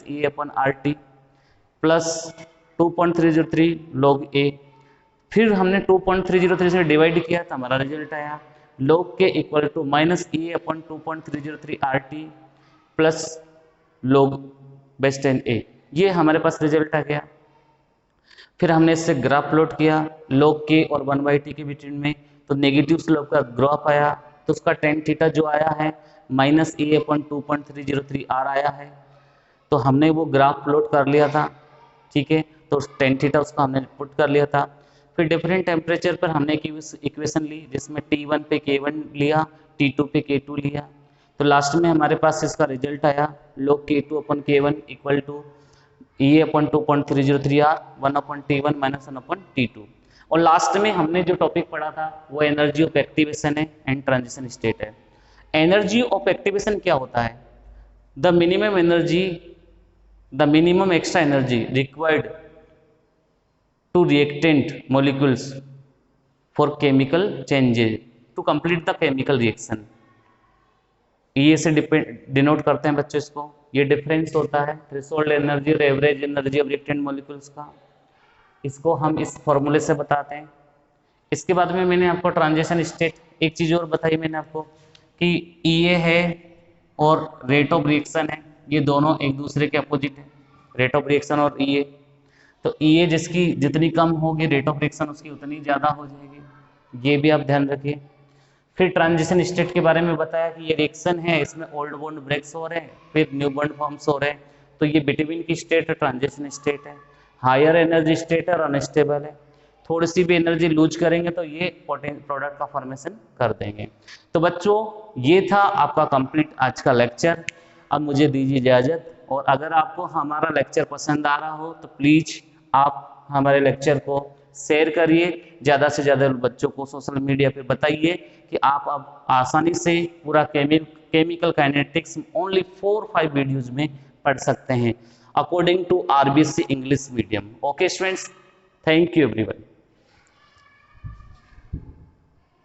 -E/RT plus 2.303 log A। फिर हमने 2.303 से डिवाइड किया तो हमारा रिजल्ट आया log K = -E/2.303 RT plus log base 10 A। ये हमारे पास रिजल्ट आ गया। फिर हमने इससे ग्राफ प्लॉट किया log K और 1/T के बिटवीन में, तो नेगेटिव स्लोप का ग्राफ आया, तो उसका tan थीटा जो आया है -E/2.303 R आया है, तो हमने वो ग्राफ प्लॉट कर लिया था, ठीक है। तो tan थीटा उसका हमने पुट कर लिया था। फिर डिफरेंट टेम्परेचर पर हमने एक इक्वेशन ली जिसमें T1 पे K1 लिया, T2 पे K2 लिया, तो लास्ट में हमारे पास इसका रिजल्ट आया log K2 upon K1 equal to E upon 2.303 R 1/T1 minus 1/T2। और लास्ट में हमने जो टॉपिक पढ़ा था वो एनर्जी ऑफ एक्टिवेशन है एंड ट्रांजिशन स्टेट है। एनर्जी ऑफ एक्टिवेशन क्या होता है? The minimum extra energy required to reactant molecules for chemical changes to complete the chemical reaction। ये से डिनोट करते हैं बच्चों इसको। ये डिफरेंस होता है थ्रेशोल्ड एनर्जी और average energy of reactant molecules का, इसको हम इस फॉर्मूले से बताते हैं। इसके बाद में मैंने आपको ट्रांजिशन स्टेट एक चीज़ और बताई मैंने आपको कि EA है और रेट ऑफ रिएक्शन है, ये दोनों एक दूसरे के अपोजिट है, रेट ऑफ रिएक्शन और EA। तो EA जिसकी जितनी कम होगी रेट ऑफ रिएक्शन उसकी उतनी ज़्यादा हो जाएगी, ये भी आप ध्यान रखिए। फिर ट्रांजिशन स्टेट के बारे में बताया कि ये रिएक्शन है, इसमें ओल्ड बॉन्ड ब्रेक्स हो रहे हैं, फिर न्यू बॉन्ड फॉर्म्स हो रहे हैं, तो ये बिटवीन की स्टेट ट्रांजिशन स्टेट है। हायर एनर्जी स्टेट है और अनस्टेबल है, थोड़ी सी भी एनर्जी लूज करेंगे तो ये प्रोडक्ट का फॉर्मेशन कर देंगे। तो बच्चों ये था आपका कंप्लीट आज का लेक्चर। अब मुझे दीजिए इजाज़त, और अगर आपको हमारा लेक्चर पसंद आ रहा हो तो प्लीज़ आप हमारे लेक्चर को शेयर करिए, ज़्यादा से ज़्यादा बच्चों को सोशल मीडिया पे बताइए कि आप अब आसानी से पूरा केमिकल काइनेटिक्स ओनली 4-5 वीडियोज़ में पढ़ सकते हैं according to RBC English medium. Okay students, thank you everyone.